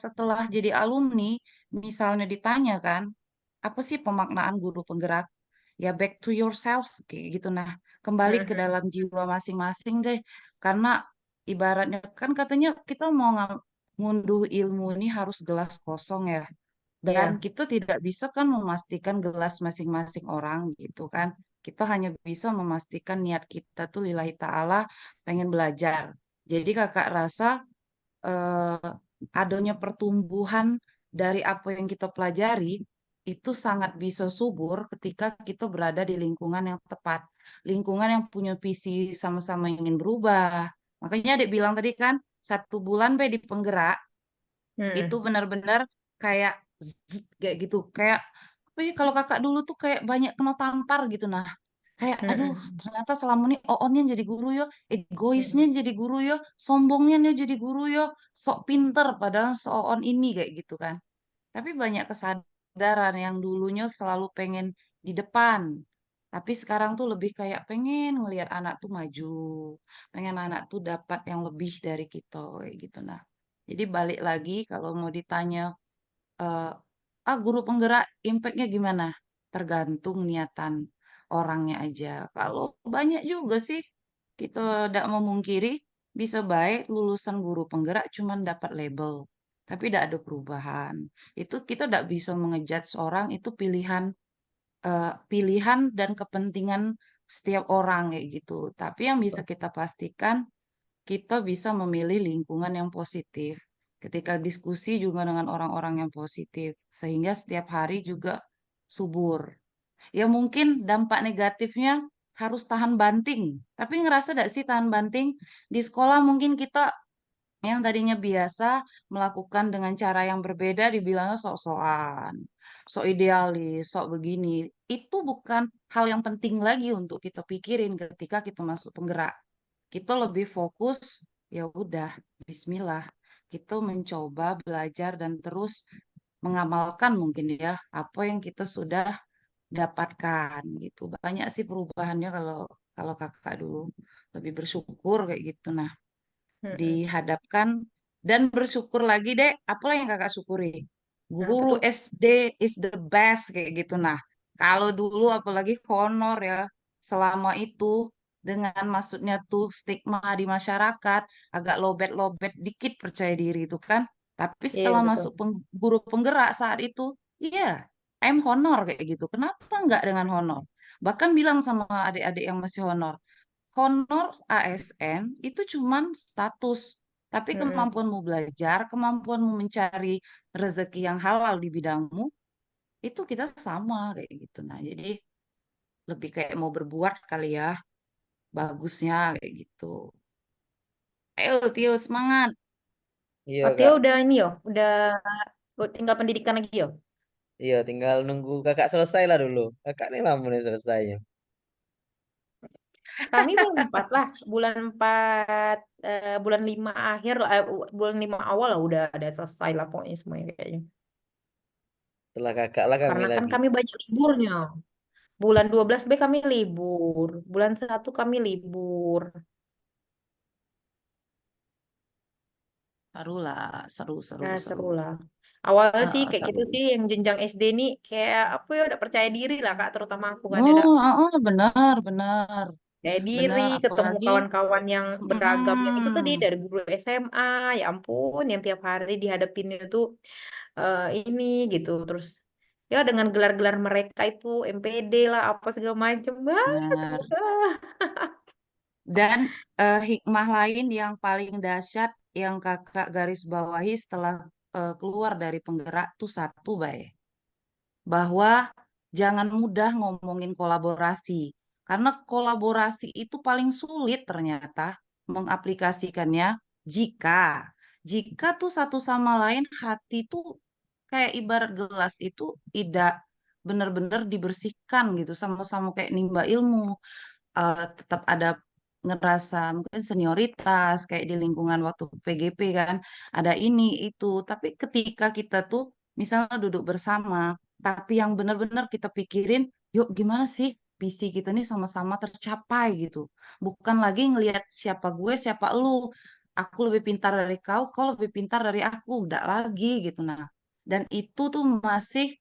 setelah jadi alumni, misalnya ditanya kan, apa sih pemaknaan guru penggerak? Ya back to yourself, kayak gitu. Nah, kembali ke Mhm. dalam jiwa masing-masing deh. Karena ibaratnya kan katanya kita mau ngunduh ilmu ini harus gelas kosong ya. Dan Iya. kita tidak bisa kan memastikan gelas masing-masing orang gitu kan. Kita hanya bisa memastikan niat kita tuh lillahi ta'ala pengen belajar. Jadi kakak rasa eh, adanya pertumbuhan dari apa yang kita pelajari itu sangat bisa subur ketika kita berada di lingkungan yang tepat. Lingkungan yang punya visi sama-sama ingin berubah. Makanya adik bilang tadi kan, 1 bulan di penggerak, itu Mm-mm. benar-benar kayak kayak gitu. Kayak, apa ya, kalau kakak dulu tuh kayak banyak kena tampar gitu. Nah, kayak, aduh, Mm-mm. ternyata selama ini oonnya jadi guru yo, egoisnya Mm-mm. jadi guru yo, sombongnya dia jadi guru yo, sok pinter padahal seon ini kayak gitu kan. Tapi banyak kesadaran yang dulunya selalu pengen di depan. Tapi sekarang tuh lebih kayak pengen ngelihat anak tuh maju. Pengen anak tuh dapat yang lebih dari kita kayak gitu. Nah, jadi balik lagi kalau mau ditanya, eh, guru penggerak impactnya gimana? Tergantung niatan orangnya aja. Kalau banyak juga sih, kita tidak memungkiri bisa baik lulusan guru penggerak cuman dapat label, tapi tidak ada perubahan. Itu kita tidak bisa mengejat seorang itu pilihan dan kepentingan setiap orang kayak gitu. Tapi yang bisa kita pastikan kita bisa memilih lingkungan yang positif. Ketika diskusi juga dengan orang-orang yang positif, sehingga setiap hari juga subur. Ya mungkin dampak negatifnya harus tahan banting. Tapi ngerasa gak sih tahan banting? Di sekolah mungkin kita yang tadinya biasa melakukan dengan cara yang berbeda dibilangnya sok-sokan, sok idealis, sok begini. Itu bukan hal yang penting lagi untuk kita pikirin ketika kita masuk penggerak. Kita lebih fokus, ya udah, bismillah. Kita mencoba belajar dan terus mengamalkan mungkin ya apa yang kita sudah dapatkan gitu. Banyak sih perubahannya kalau kalau kakak dulu lebih bersyukur kayak gitu. Nah, Mm-mm. dihadapkan dan bersyukur lagi deh, apalah yang kakak syukuri? Apa Guru tuh? SD is the best kayak gitu. Nah, kalau dulu apalagi honor ya, selama itu dengan maksudnya tuh stigma di masyarakat, agak lobet-lobet dikit percaya diri itu kan. Tapi Iya, setelah betul. masuk guru penggerak saat itu, iya, I'm honor kayak gitu. Kenapa nggak dengan honor? Bahkan bilang sama adik-adik yang masih honor, honor ASN itu cuman status, tapi Mm-mm. kemampuanmu belajar, kemampuanmu mencari rezeki yang halal di bidangmu, itu kita sama kayak gitu. Nah, jadi lebih kayak mau berbuat kali ya, bagusnya kayak gitu. Ayo, Tio, semangat. Iya Oh, Tio kak, udah ini yo, udah tinggal pendidikan lagi yo. iya tinggal nunggu kakak selesai lah dulu. Kakak ini lama nih selesainya. Kami bulan 4 lah, bulan 5 akhir lah, bulan 5 awal lah udah ada selesai lah pokoknya semuanya kayaknya. Setelah kakak lah kami Karena kan lagi. kami banyak liburnya. Bulan 12B kami libur, bulan 1 kami libur. Seru lah, seru, seru, Ya seru. seru lah. Awalnya sih kayak gitu Seru. sih, yang jenjang SD ini kayak apa ya, udah percaya diri lah Kak, terutama aku kan ada Oh, benar, benar, percaya diri, benar. ketemu Apalagi, kawan-kawan yang beragam, yang itu tadi mm, dari guru SMA, ya ampun, yang tiap hari dihadapin itu ini gitu, terus ya dengan gelar-gelar mereka itu MPD lah apa segala macem, benar. ah. Dan hikmah lain yang paling dahsyat yang kakak garis bawahi setelah keluar dari penggerak tuh satu, Bay. Bahwa jangan mudah ngomongin kolaborasi. Karena kolaborasi itu paling sulit ternyata mengaplikasikannya jika jika tuh satu sama lain hati tuh kayak ibarat gelas itu tidak benar-benar dibersihkan gitu sama-sama kayak nimba ilmu, tetap ada ngerasa mungkin senioritas kayak di lingkungan waktu PGP kan ada ini itu, tapi ketika kita tuh misalnya duduk bersama tapi yang benar-benar kita pikirin, yuk gimana sih visi kita nih sama-sama tercapai gitu, bukan lagi ngelihat siapa gue siapa lu, aku lebih pintar dari kau, kau lebih pintar dari aku, udah lagi gitu. Nah, dan itu tuh masih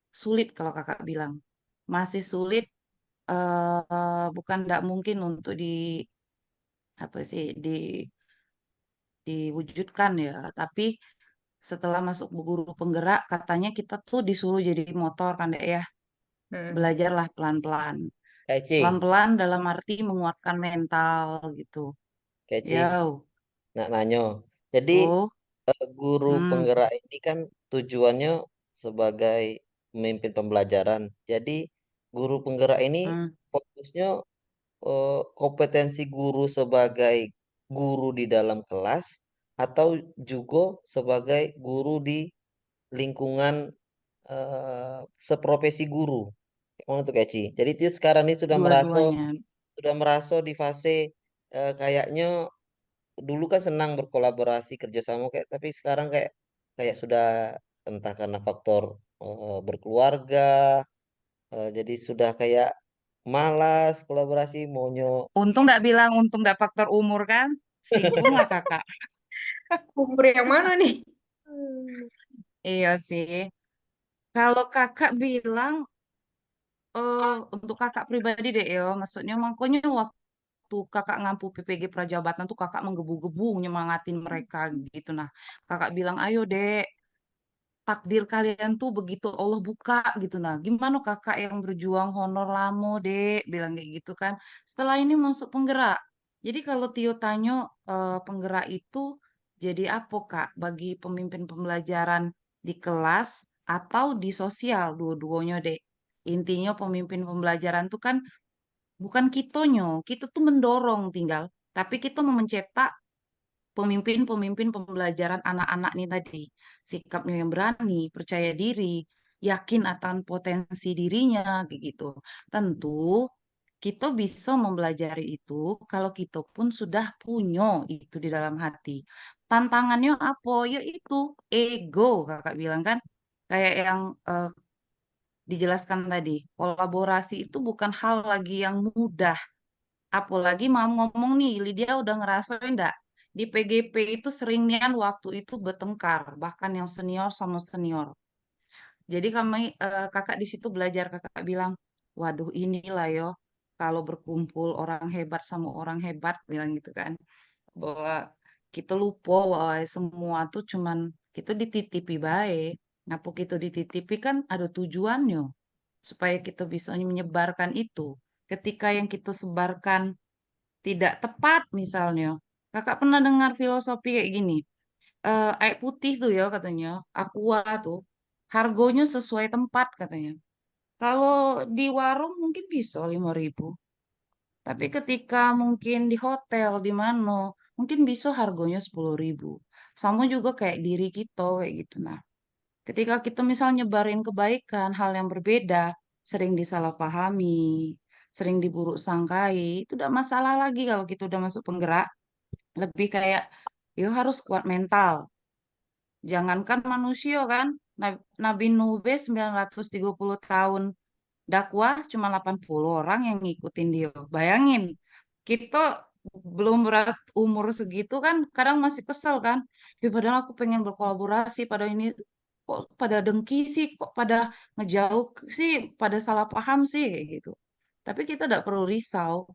sulit kalau kakak bilang masih sulit, bukan tidak mungkin untuk di apa sih diwujudkan ya, tapi setelah masuk guru penggerak, katanya kita tuh disuruh jadi motor kan Dek ya. Belajarlah pelan-pelan. Kak Eci, Pelan-pelan dalam arti menguatkan mental gitu. Kak Eci, Yo, nak nanyo. Jadi oh, guru hmm, penggerak ini kan tujuannya sebagai pemimpin pembelajaran. Jadi guru penggerak ini hmm, fokusnya kompetensi guru sebagai guru di dalam kelas atau juga sebagai guru di lingkungan seprofesi guru. Mana tuh Kak Ci? Jadi itu sekarang ini dua-duanya. sudah merasa di fase kayaknya dulu kan senang berkolaborasi kerjasama kayak tapi sekarang kayak kayak sudah entah karena faktor berkeluarga jadi sudah kayak malas kolaborasi maunya. Untung nggak bilang, untung nggak faktor umur kan. Singgung lah kakak. Umur yang mana nih? Iya sih. Kalau kakak bilang, untuk kakak pribadi deh ya, maksudnya makanya waktu kakak ngampu PPG Prajabatan tuh kakak menggebu-gebu nyemangatin mereka gitu. Nah, kakak bilang, ayo dek, takdir kalian tuh begitu Allah buka gitu. Nah, gimana kakak yang berjuang honor lamo dek, bilang kayak gitu kan. Setelah ini masuk penggerak. Jadi kalau Tio tanya, penggerak itu jadi apa kak bagi pemimpin pembelajaran di kelas atau di sosial, dua-duanya dek. Intinya pemimpin pembelajaran tuh kan bukan kitonyo, kita tuh mendorong tinggal, tapi kita mau mencetak pemimpin-pemimpin pembelajaran anak-anak nih tadi. Sikapnya yang berani, percaya diri, yakin akan potensi dirinya, kayak gitu. Tentu kita bisa mempelajari itu kalau kita pun sudah punya itu di dalam hati. Tantangannya apa? Yaitu ego, kakak bilang kan. Kayak yang dijelaskan tadi, kolaborasi itu bukan hal lagi yang mudah. Apalagi mau ngomong nih, Lydia udah ngerasain enggak? Di PGP itu sering nian waktu itu bertengkar, bahkan yang senior sama senior. Jadi kami kakak di situ belajar, kakak bilang, waduh inilah yo, kalau berkumpul orang hebat sama orang hebat, bilang gitu kan. Bahwa kita lupa bahwa semua tuh cuman kita dititipi baik. Ngapa kita dititipi kan ada tujuannya supaya kita bisa menyebarkan itu. Ketika yang kita sebarkan tidak tepat misalnya. Kakak pernah dengar filosofi kayak gini. Air putih tuh ya katanya, aqua tuh harganya sesuai tempat katanya. Kalau di warung mungkin bisa 5.000. Tapi ketika mungkin di hotel, di mana, mungkin bisa harganya 10.000. Sama juga kayak diri kita kayak gitu. Nah, ketika kita misalnya nyebarin kebaikan, hal yang berbeda, sering disalahpahami, sering diburuk sangkai, itu udah masalah lagi kalau kita udah masuk penggerak. Lebih kayak, ya harus kuat mental. Jangankan manusia kan, Nabi Nuh 930 tahun dakwah cuma 80 orang yang ngikutin dia. Bayangin, kita belum berat umur segitu kan kadang masih kesel kan. Ya padahal aku pengen berkolaborasi pada ini kok pada dengki sih, kok pada ngejauh sih, pada salah paham sih kayak gitu. Tapi kita tidak perlu risau.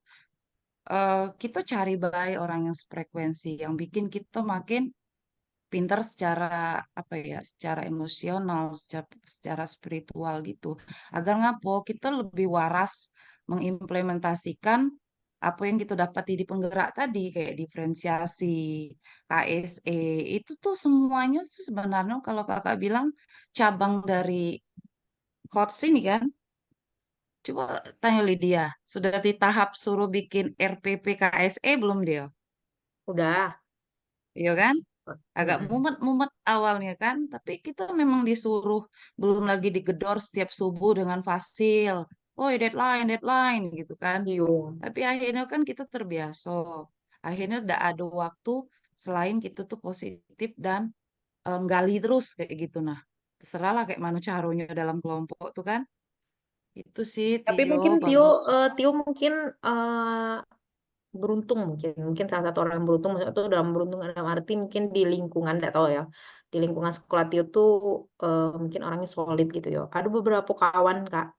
Kita cari baik orang yang sefrekuensi, yang bikin kita makin pintar secara apa ya, secara emosional, secara spiritual gitu. Agar ngapo kita lebih waras mengimplementasikan apa yang kita dapati di penggerak tadi kayak diferensiasi, KSE, itu tuh semuanya tuh sebenarnya kalau kakak bilang cabang dari coach ini kan. Coba tanya Lydia, sudah di tahap suruh bikin RPP KSE belum dia? Udah. Iya kan? Agak Mm-mm. mumet-mumet awalnya kan, tapi kita memang disuruh belum lagi digedor setiap subuh dengan fasil. Oh, deadline, deadline gitu kan. Iya. Tapi akhirnya kan kita terbiasa. Akhirnya udah ada waktu selain kita tuh positif dan gali terus kayak gitu. Nah, terserah lah kayak mana caranya dalam kelompok tuh kan. Itu sih Tapi Tio mungkin bagus. Tio mungkin beruntung mungkin salah satu orang yang beruntung maksudnya tuh dalam beruntung dalam arti mungkin di lingkungan nggak tahu ya di lingkungan sekolah Tio tuh mungkin orangnya solid gitu ya. Ada beberapa kawan Kak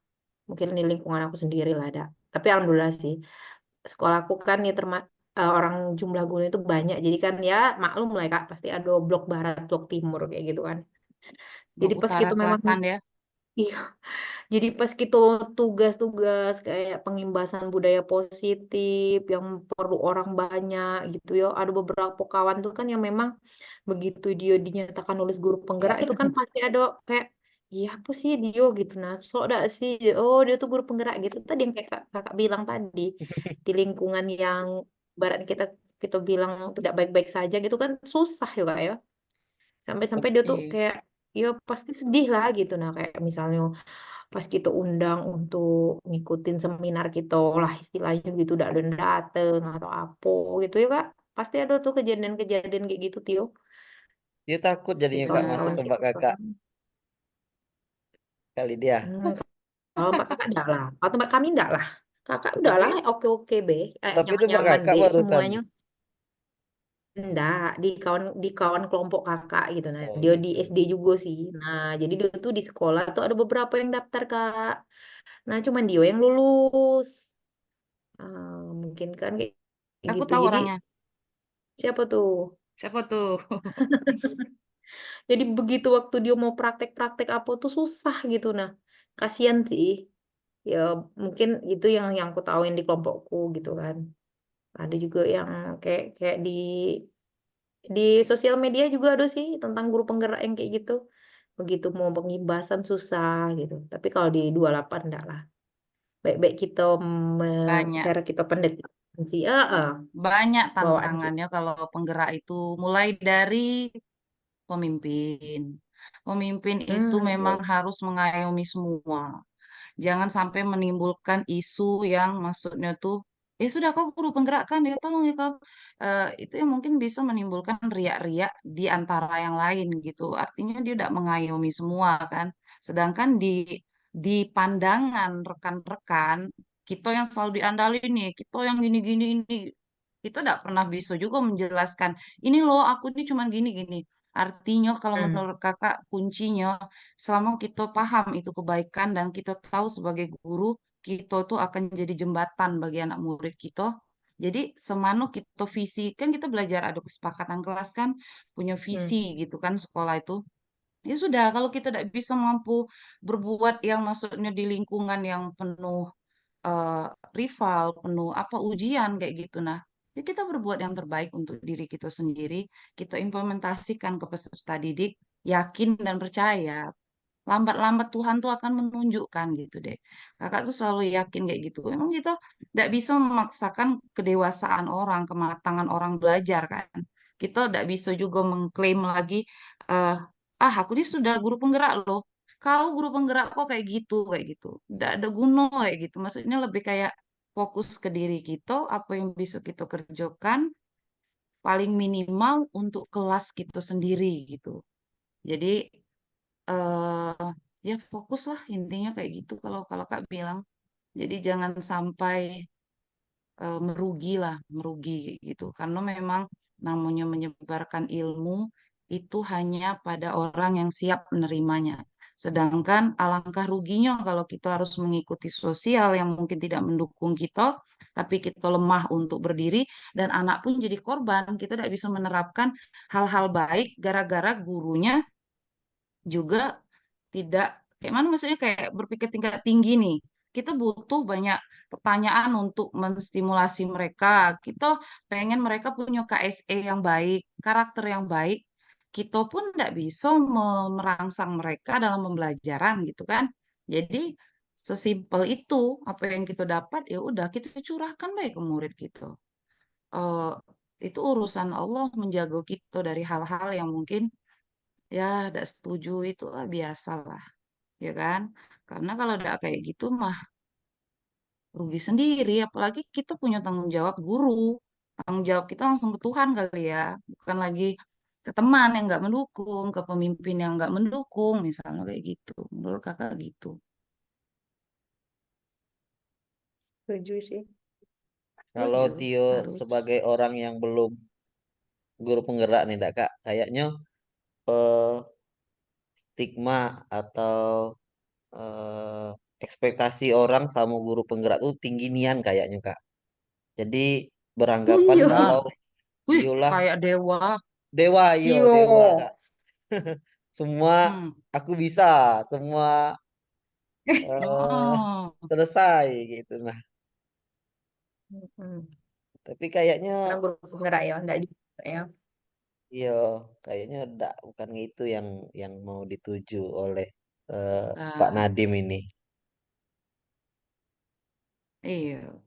mungkin di lingkungan aku sendiri lah ada. Tapi alhamdulillah sih sekolahku kan ya orang jumlah guru itu banyak. Jadi kan ya maklum lah ya, Kak, pasti ada blok barat, blok timur kayak gitu kan. Blok Jadi pas utara gitu memang selatan ya. iya. Jadi pas gitu tugas-tugas kayak pengimbasan budaya positif yang perlu orang banyak gitu ya. Ada beberapa kawan tuh kan yang memang begitu dia dinyatakan nulis guru penggerak itu kan pasti ada kayak iya apa sih dia gitu. Nah, so dak sih. Oh, dia tuh guru penggerak gitu. Tadi yang kayak kakak bilang tadi di lingkungan yang barat kita kita bilang tidak baik-baik saja gitu kan susah ya Kak ya. Sampai-sampai dia tuh Pasti. kayak ya pasti sedih lah gitu. Nah, kayak misalnya pas kita undang untuk ngikutin seminar kita lah istilahnya gitu udah ada yang dateng atau apa gitu ya Kak pasti ada tuh kejadian-kejadian kayak gitu Tio Dia takut di jadinya Kak masuk kawan-kawan tempat kita Kakak kali dia. hmm, kalau mbak kakak enggak lah atau mbak kami enggak lah kakak udah lah Tapi oke-oke be tapi itu Mbak nyaman-nyaman Kakak be barusan. semuanya enggak di kawan kelompok kakak gitu nah Oh dia di gitu. SD juga sih nah jadi dia tuh di sekolah tuh ada beberapa yang daftar Kak nah cuman dia yang lulus. Mungkin kan kayak Aku gitu. tahu Jadi orangnya. siapa tuh? Siapa tuh? Jadi begitu waktu dia mau praktek-praktek apa tuh susah gitu. Nah, kasihan sih. Ya mungkin itu yang aku tahu yang di kelompokku gitu kan. Ada juga yang kayak kayak di sosial media juga ada sih tentang guru penggerak yang kayak gitu. Begitu mau pengibasan susah gitu. Tapi kalau di 28 enggak lah. Baik-baik kita Banyak. cara kita pendekatan sih. Banyak Bawaan kita. tantangannya kalau penggerak itu mulai dari pemimpin. Pemimpin itu memang Betul. harus mengayomi semua. Jangan sampai menimbulkan isu yang maksudnya tuh, ya sudah kau guru penggerak kan, ya tolong ya kau. Itu yang mungkin bisa menimbulkan riak-riak di antara yang lain gitu. Artinya dia tidak mengayomi semua kan. Sedangkan di pandangan rekan-rekan, kita yang selalu diandalin nih, kita yang gini-gini ini, kita tidak pernah bisa juga menjelaskan, ini loh aku ini cuma gini-gini. Artinya kalau Hmm. menurut kakak kuncinya selama kita paham itu kebaikan dan kita tahu sebagai guru, kita tuh akan jadi jembatan bagi anak murid kita. Jadi semanu kita visi, kan kita belajar ada kesepakatan kelas kan, punya Hmm. visi gitu kan sekolah itu. Ya sudah, kalau kita tidak bisa mampu berbuat yang maksudnya di lingkungan yang penuh eh, rival, penuh apa ujian kayak gitu. Nah, ya kita berbuat yang terbaik untuk diri kita sendiri, kita implementasikan ke peserta didik, yakin dan percaya lambat-lambat Tuhan tuh akan menunjukkan gitu deh. Kakak tuh selalu yakin kayak gitu. Emang kita tidak bisa memaksakan kedewasaan orang, kematangan orang belajar kan. Kita tidak bisa juga mengklaim lagi, eh, aku ini sudah guru penggerak loh. Kau guru penggerak kok kayak gitu, kayak gitu. Tidak ada guna kayak gitu. Maksudnya lebih kayak fokus ke diri kita, apa yang bisa kita kerjakan, paling minimal untuk kelas kita sendiri gitu. Jadi eh ya fokus lah intinya kayak gitu kalau kalau Kak bilang. Jadi jangan sampai merugi lah, merugi gitu. Karena memang namanya menyebarkan ilmu itu hanya pada orang yang siap menerimanya. Sedangkan alangkah ruginya kalau kita harus mengikuti sosial yang mungkin tidak mendukung kita, tapi kita lemah untuk berdiri dan anak pun jadi korban. Kita tidak bisa menerapkan hal-hal baik gara-gara gurunya juga tidak kayak mana maksudnya kayak berpikir tingkat tinggi nih. Kita butuh banyak pertanyaan untuk menstimulasi mereka. Kita pengen mereka punya KSE yang baik, karakter yang baik. Kita pun tidak bisa merangsang mereka dalam pembelajaran gitu kan. Jadi sesimpel itu apa yang kita dapat ya udah kita curahkan baik ke murid gitu. Eh, itu urusan Allah menjaga kita dari hal-hal yang mungkin ya tidak setuju itu biasa lah ya kan karena kalau tidak kayak gitu mah rugi sendiri apalagi kita punya tanggung jawab guru tanggung jawab kita langsung ke Tuhan kali ya bukan lagi ke teman yang nggak mendukung ke pemimpin yang nggak mendukung misalnya kayak gitu menurut kakak gitu. Setuju sih. Kalau Setuju Tio harus. sebagai orang yang belum guru penggerak nih, Dak, Kak, kayaknya eh, stigma atau eh, ekspektasi orang sama guru penggerak tuh tinggi nian kayaknya, Kak. Jadi beranggapan Iya. Benar. kalau Wih, Diolah kayak dewa. dewa, yo Iya. dewa Kak. Semua Hmm. aku bisa, semua eh Oh, selesai gitu. Nah, Mm-mm. tapi kayaknya Karena guru penggerak ya, enggak juga ya. iya, kayaknya enggak, bukan itu yang mau dituju oleh eh, Pak nah, Nadim ini. iya.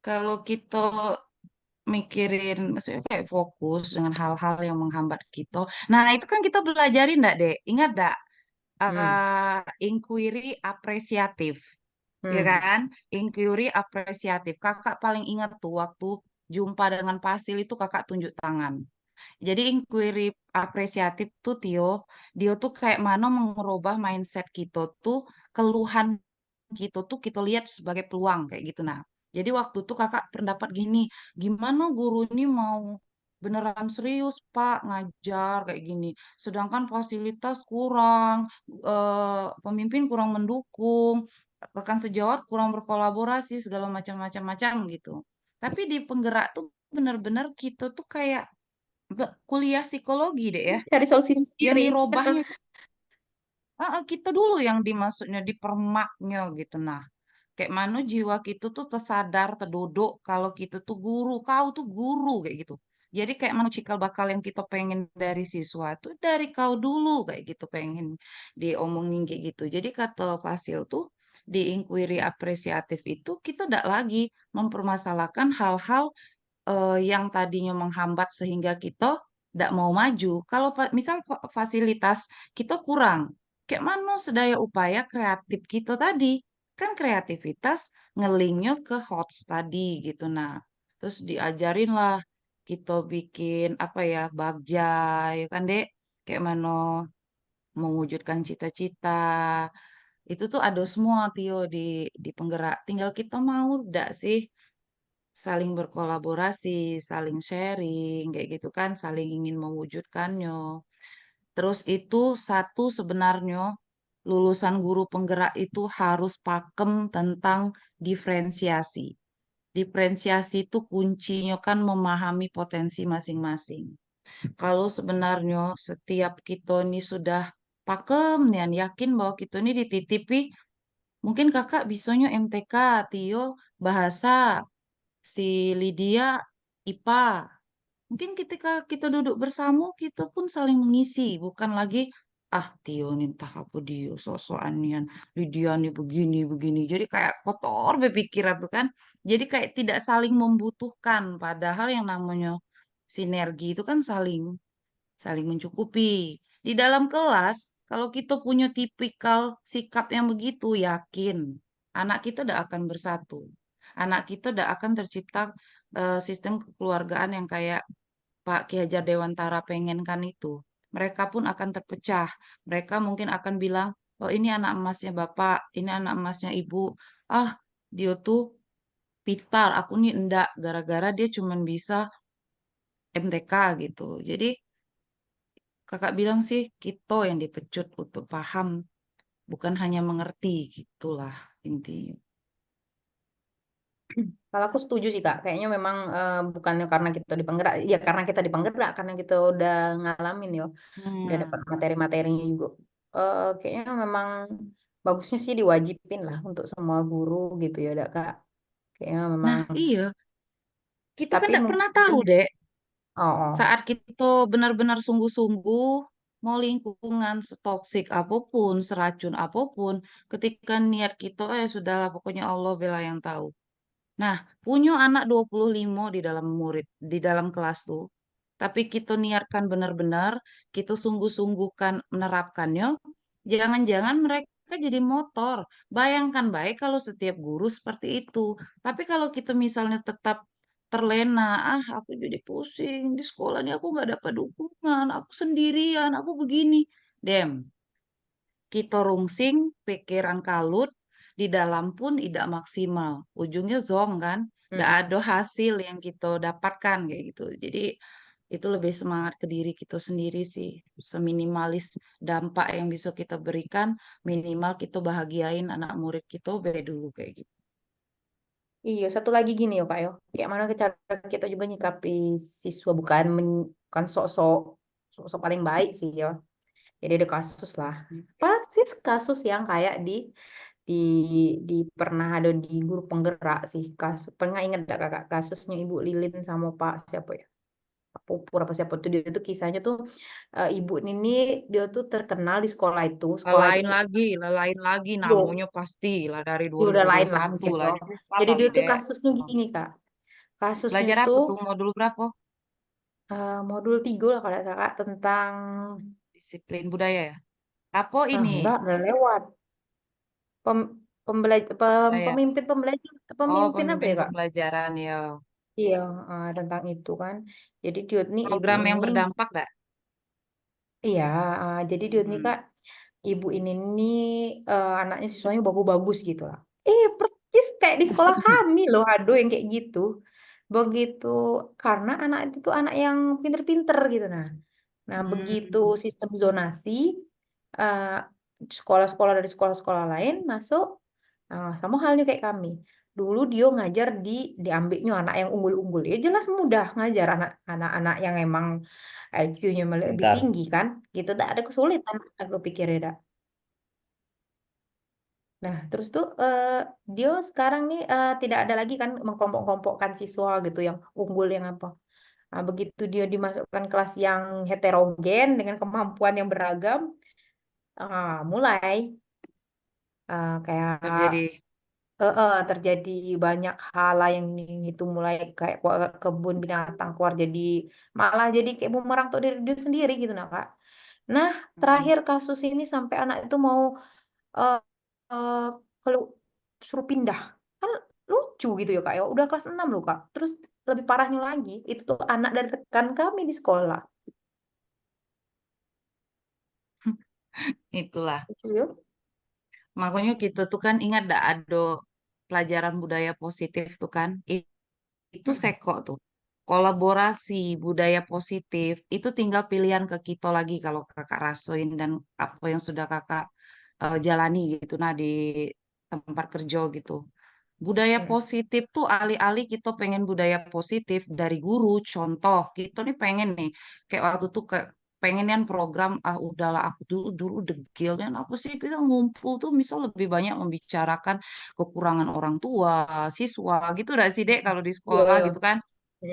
Kalau kita mikirin, maksudnya kayak fokus dengan hal-hal yang menghambat kita. Nah, itu kan kita belajarin enggak, Dek? Ingat enggak? Hmm. Inquiry apresiatif, ya Hmm. kan? Inquiry apresiatif. Kakak paling ingat tuh waktu jumpa dengan Pasil itu kakak tunjuk tangan. Jadi inquiry apresiatif tuh dia tuh kayak mana mengubah mindset kita tuh, keluhan gitu tuh kita lihat sebagai peluang kayak gitu. Nah, jadi waktu tuh kakak pendapat gini, gimana guru ini mau beneran serius Pak ngajar kayak gini, sedangkan fasilitas kurang, pemimpin kurang mendukung, rekan sejawat kurang berkolaborasi segala macam-macam gitu. Tapi di penggerak tuh bener-bener kita tuh kayak kuliah psikologi deh ya, Cari solusi yang sendiri. dirobahnya kita dulu yang dimaksudnya dipermaknya gitu. Nah, kayak mana jiwa kita tuh tersadar, terduduk kalau kita tuh guru, kau tuh guru kayak gitu. Jadi kayak mana cikal bakal yang kita pengen dari siswa tuh dari kau dulu kayak gitu, pengen diomongin kayak gitu. Jadi kata Fasil tuh di inquiry apresiatif itu kita tidak lagi mempermasalahkan hal-hal yang tadinya menghambat sehingga kita tidak mau maju. Kalau misal fasilitas kita kurang, kayak mana sedaya upaya kreatif kita tadi, kan kreativitas ngelingnya ke HOTS tadi gitu. Nah, terus diajarin lah kita bikin apa ya, bagja, ya kan Dek? Kayak mana mewujudkan cita-cita. Itu tuh ada semua Tio di penggerak. Tinggal kita mau enggak sih saling berkolaborasi, saling sharing, kayak gitu kan, saling ingin mewujudkannya. Terus itu satu sebenarnya lulusan guru penggerak itu harus pakem tentang diferensiasi. Diferensiasi itu kuncinya kan memahami potensi masing-masing. Kalau sebenarnya setiap kita ini sudah pakem nih, yakin bahwa kita ini dititipi, mungkin kakak bisanya MTK, Tio bahasa, si Lydia IPA. Mungkin ketika kita duduk bersama, kita pun saling mengisi, bukan lagi Tio nih entah apa dia sosokan nian, Lydia nih begini begini. Jadi kayak kotor berpikiran tuh kan. Jadi kayak tidak saling membutuhkan, padahal yang namanya sinergi itu kan saling saling mencukupi. Di dalam kelas, kalau kita punya tipikal sikap yang begitu, yakin anak kita tidak akan bersatu. Anak kita tidak akan tercipta sistem kekeluargaan yang kayak Pak Ki Hajar Dewantara pengenkan itu. Mereka pun akan terpecah. Mereka mungkin akan bilang, oh ini anak emasnya Bapak, ini anak emasnya Ibu. Ah, dia tuh pintar, aku nih enggak, gara-gara dia cuma bisa MTK gitu. Jadi kakak bilang sih kita yang dipecut untuk paham, bukan hanya mengerti gitulah intinya. Kalau aku setuju sih Kak, kayaknya memang bukannya karena kita di penggerak, ya karena kita di penggerak, karena kita udah ngalamin ya, udah dapat Hmm. materi-materinya juga. Kayaknya memang bagusnya sih diwajibin lah untuk semua guru gitu ya, Kak. Kayaknya memang, Nah, iya, kita kan tapi tidak pernah mungkin, tahu, Dek, oh, oh. saat kita benar-benar sungguh-sungguh, mau lingkungan setoksik apapun, seracun apapun, ketika niat kita, sudahlah pokoknya Allah bela yang tahu. Nah, punya anak 25 di dalam murid, di dalam kelas tuh. Tapi kita niatkan benar-benar, kita sungguh-sungguhkan menerapkannya, jangan-jangan mereka jadi motor. Bayangkan baik kalau setiap guru seperti itu. Tapi kalau kita misalnya tetap terlena, aku jadi pusing, di sekolah ini aku nggak dapat dukungan, aku sendirian, aku begini. Dem, kita rungsing, pikiran kalut, di dalam pun tidak maksimal. Ujungnya zong kan, tidak Mm-mm. ada hasil yang kita dapatkan kayak gitu. Jadi itu lebih semangat ke diri kita sendiri sih. Seminimalis dampak yang bisa kita berikan, minimal kita bahagiain anak murid kita be dulu kayak gitu. Iya, satu lagi gini ya Kak yo. Kayak mana cara kita juga nyikapi siswa bukan sok-sok sok-sok paling baik sih ya. Jadi ada kasus lah. Persis kasus yang kayak di di pernah ada di guru penggerak sih. Kasus pernah ingat gak Kakak kasusnya Ibu Lilin sama Pak siapa ya? Pak Pupur apa siapa tuh dia tuh kisahnya tuh Ibu Nini dia tuh terkenal di sekolah itu. Sekolah itu Lain lagi yo, namanya pasti lah dari ya udah lain lah 2021 gitu. lah. Jadi lupa Jadi kali dia tuh dek. kasusnya gini Kak. Kasusnya Belajar apa tuh tuh modul berapa? modul 3 lah kalau nggak salah Kak, tentang Disiplin budaya ya. Apa ini? enggak udah lewat pem, Budaya. pemimpin pembelajar Oh, pemimpin apa pemimpin ya Kak? pembelajaran ya. Iya, tentang itu kan. Jadi dia nih ibu Program yang ini, berdampak dak? iya, jadi dia nih Hmm. Kak, ibu ini nih anaknya siswanya bagus-bagus gitu lah. Persis kayak di sekolah kami loh, aduh yang kayak gitu. Begitu karena anak itu tuh anak yang pinter-pinter gitu Nah, begitu Hmm. sistem zonasi, eh, sekolah-sekolah dari sekolah-sekolah lain masuk, sama halnya kayak kami. Dulu dia ngajar diambilnya anak yang unggul-unggul. Ya jelas mudah ngajar anak-anak yang emang IQ-nya lebih Pintar. tinggi kan. Gitu, tak ada kesulitan aku pikir ya. Dak. Nah, terus tuh dia sekarang nih tidak ada lagi kan mengkelompok-kelompokkan siswa gitu yang unggul yang apa. Nah, begitu dia dimasukkan kelas yang heterogen dengan kemampuan yang beragam, mulai kayak Terjadi. terjadi banyak hal lah yang itu mulai kayak kebun binatang keluar jadi malah jadi kayak bumerang untuk diri dia sendiri gitu nah Kak. Nah, Hmm. terakhir kasus ini sampai anak itu mau eh eh, kalau suruh pindah kan lucu gitu ya Kak ya. Udah kelas 6 loh Kak. Terus lebih parahnya lagi itu tuh anak dari rekan kami di sekolah. Itulah. Lucu ya. Makanya gitu tuh kan ingat dak ada pelajaran budaya positif tuh kan. Itu Mm-mm. seko tuh. Kolaborasi budaya positif itu tinggal pilihan ke kita lagi kalau kakak rasain dan apa yang sudah kakak jalani gitu nah di tempat kerja gitu. Budaya Mm-mm. positif tuh alih-alih kita pengen budaya positif dari guru, contoh kita nih pengen nih kayak waktu tuh pengen program udahlah aku dulu dulu degil dan apa sih kita ngumpul tuh misal lebih banyak membicarakan kekurangan orang tua, siswa gitu dah sih Dek kalau di Iya, sekolah iya. gitu kan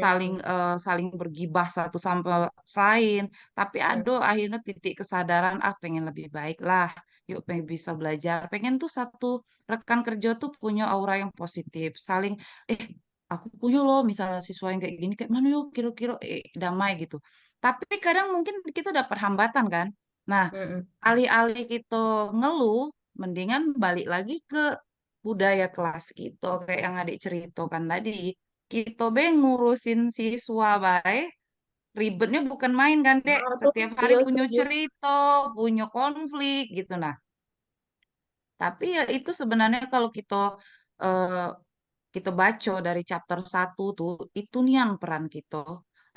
saling Mm-mm. saling bergibah satu sama lain tapi ada Mm-mm. akhirnya titik kesadaran pengen lebih baik lah yuk pengen bisa belajar pengen tuh satu rekan kerja tuh punya aura yang positif, saling eh aku punya loh misalnya siswa yang kayak gini kayak mana yuk kira-kira damai gitu. Tapi kadang mungkin kita dapat hambatan kan. Nah, Mm-mm. alih-alih kita ngeluh, mendingan balik lagi ke budaya kelas kita kayak yang adik ceritakan tadi. Kita be ngurusin siswa baik, ribetnya bukan main kan, Dek. Nah, tuh, Setiap hari iya punya setuju. cerita, punya konflik gitu. Nah, tapi ya itu sebenarnya kalau eh, kita baca dari chapter 1 tuh, itu nih yang peran kita.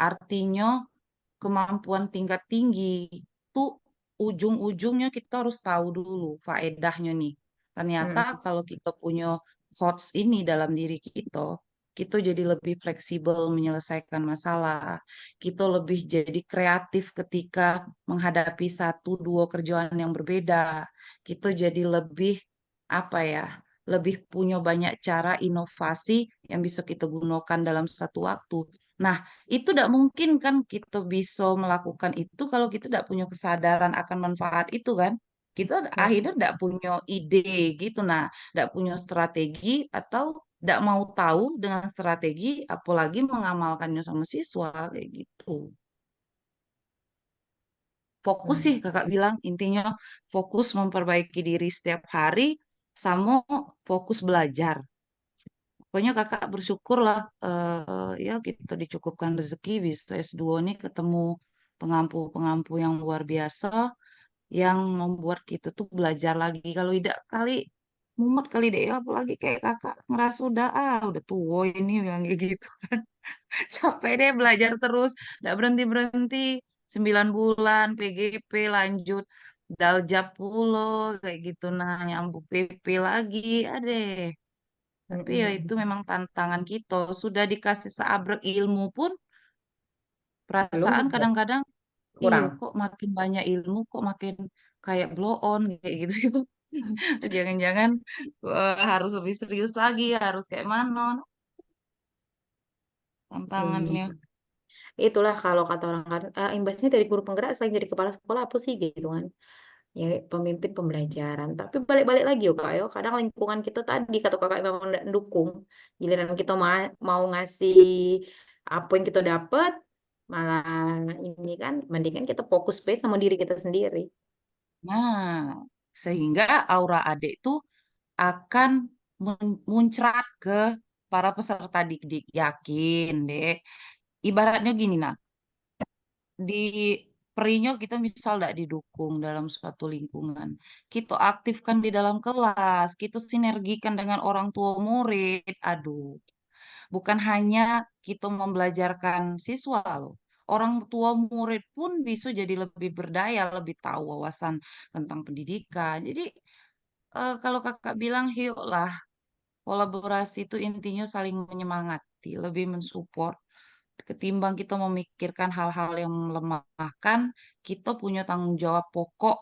Artinya kemampuan tingkat tinggi tuh ujung-ujungnya kita harus tahu dulu faedahnya nih. Ternyata Mm-mm. kalau kita punya HOTS ini dalam diri kita jadi lebih fleksibel menyelesaikan masalah. Kita lebih jadi kreatif ketika menghadapi satu dua kerjaan yang berbeda. Kita jadi lebih apa ya? Lebih punya banyak cara inovasi yang bisa kita gunakan dalam satu waktu. Nah, itu tidak mungkin kan kita bisa melakukan itu kalau kita tidak punya kesadaran akan manfaat itu kan. Kita Mm-mm. akhirnya tidak punya ide gitu. Nah, tidak punya strategi atau tidak mau tahu dengan strategi, apalagi mengamalkannya sama siswa kayak gitu. Fokus sih Mm. kakak bilang intinya fokus memperbaiki diri setiap hari sama fokus belajar. Pokoknya kakak bersyukurlah ya kita dicukupkan rezeki bisa S2 nih ketemu pengampu-pengampu yang luar biasa yang membuat kita tuh belajar lagi. Kalau tidak kali mumet kali deh ya apalagi kayak kakak ngerasa udah tua ini bilang kayak gitu. Capek deh belajar terus, nggak berhenti-berhenti. 9 bulan PGP lanjut daljak pulo kayak gitu nah nyambung PP lagi. Adeh. Tapi ya itu Mm-mm. memang tantangan kita. Sudah dikasih seabrek ilmu pun Belum perasaan juga kadang-kadang iya kurang. kok makin banyak ilmu kok makin kayak blow on kayak gitu. Jangan-jangan harus lebih serius lagi, harus kayak mana tantangannya. Hmm. Itulah kalau kata orang kan, imbasnya dari guru penggerak selain jadi kepala sekolah apa sih gitu kan. Ya pemimpin pembelajaran. Tapi balik-balik lagi yuk kak, yo. Kadang lingkungan kita tadi kata kakak memang tidak mendukung. Giliran kita mau ngasih apa yang kita dapat, malah ini kan, mendingan kita fokus be sama diri kita sendiri. Nah, sehingga aura adik itu akan muncrat ke para peserta didik. Yakin, Dek. Ibaratnya gini, nah, di Perinya kita misal tidak didukung dalam suatu lingkungan. Kita aktifkan di dalam kelas, kita sinergikan dengan orang tua murid. Aduh, bukan hanya kita membelajarkan siswa loh. Orang tua murid pun bisa jadi lebih berdaya, lebih tahu wawasan tentang pendidikan. Jadi kalau kakak bilang, yuklah kolaborasi itu intinya saling menyemangati, lebih mensupport. Ketimbang kita memikirkan hal-hal yang melemahkan, kita punya tanggung jawab pokok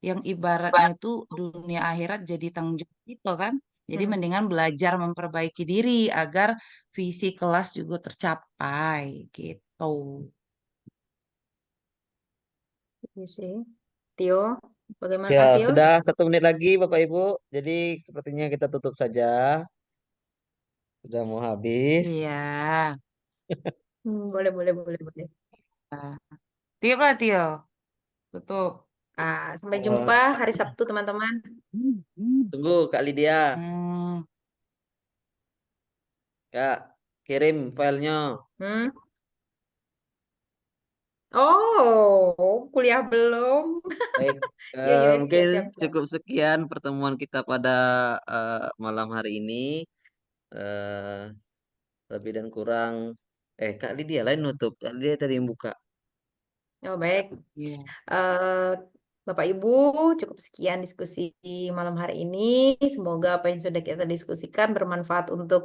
yang ibaratnya itu dunia akhirat jadi tanggung jawab kita kan. Jadi Hmm, mendingan belajar memperbaiki diri agar visi kelas juga tercapai gitu. iya sih. Tio, bagaimana Ya, Tio? sudah 1 menit lagi Bapak Ibu. Jadi sepertinya kita tutup saja. Sudah mau habis. Iya. Boleh, boleh, boleh, boleh. Nah, tiup lah Tio. Tutup. Sampai Eh, jumpa hari Sabtu, teman-teman. Tunggu Kak Lydia. Hmm. Kak, kirim filenya. Hmm? Oh, kuliah belum. Baik, Yo, yo, mungkin siap, siap, siap. cukup sekian pertemuan kita pada malam hari ini. Eh, Lebih dan kurang. Kak Lydia lain nutup. Kak Lydia tadi yang buka. Oh, baik. Iya. Eh, Bapak Ibu, cukup sekian diskusi malam hari ini. Semoga apa yang sudah kita diskusikan bermanfaat untuk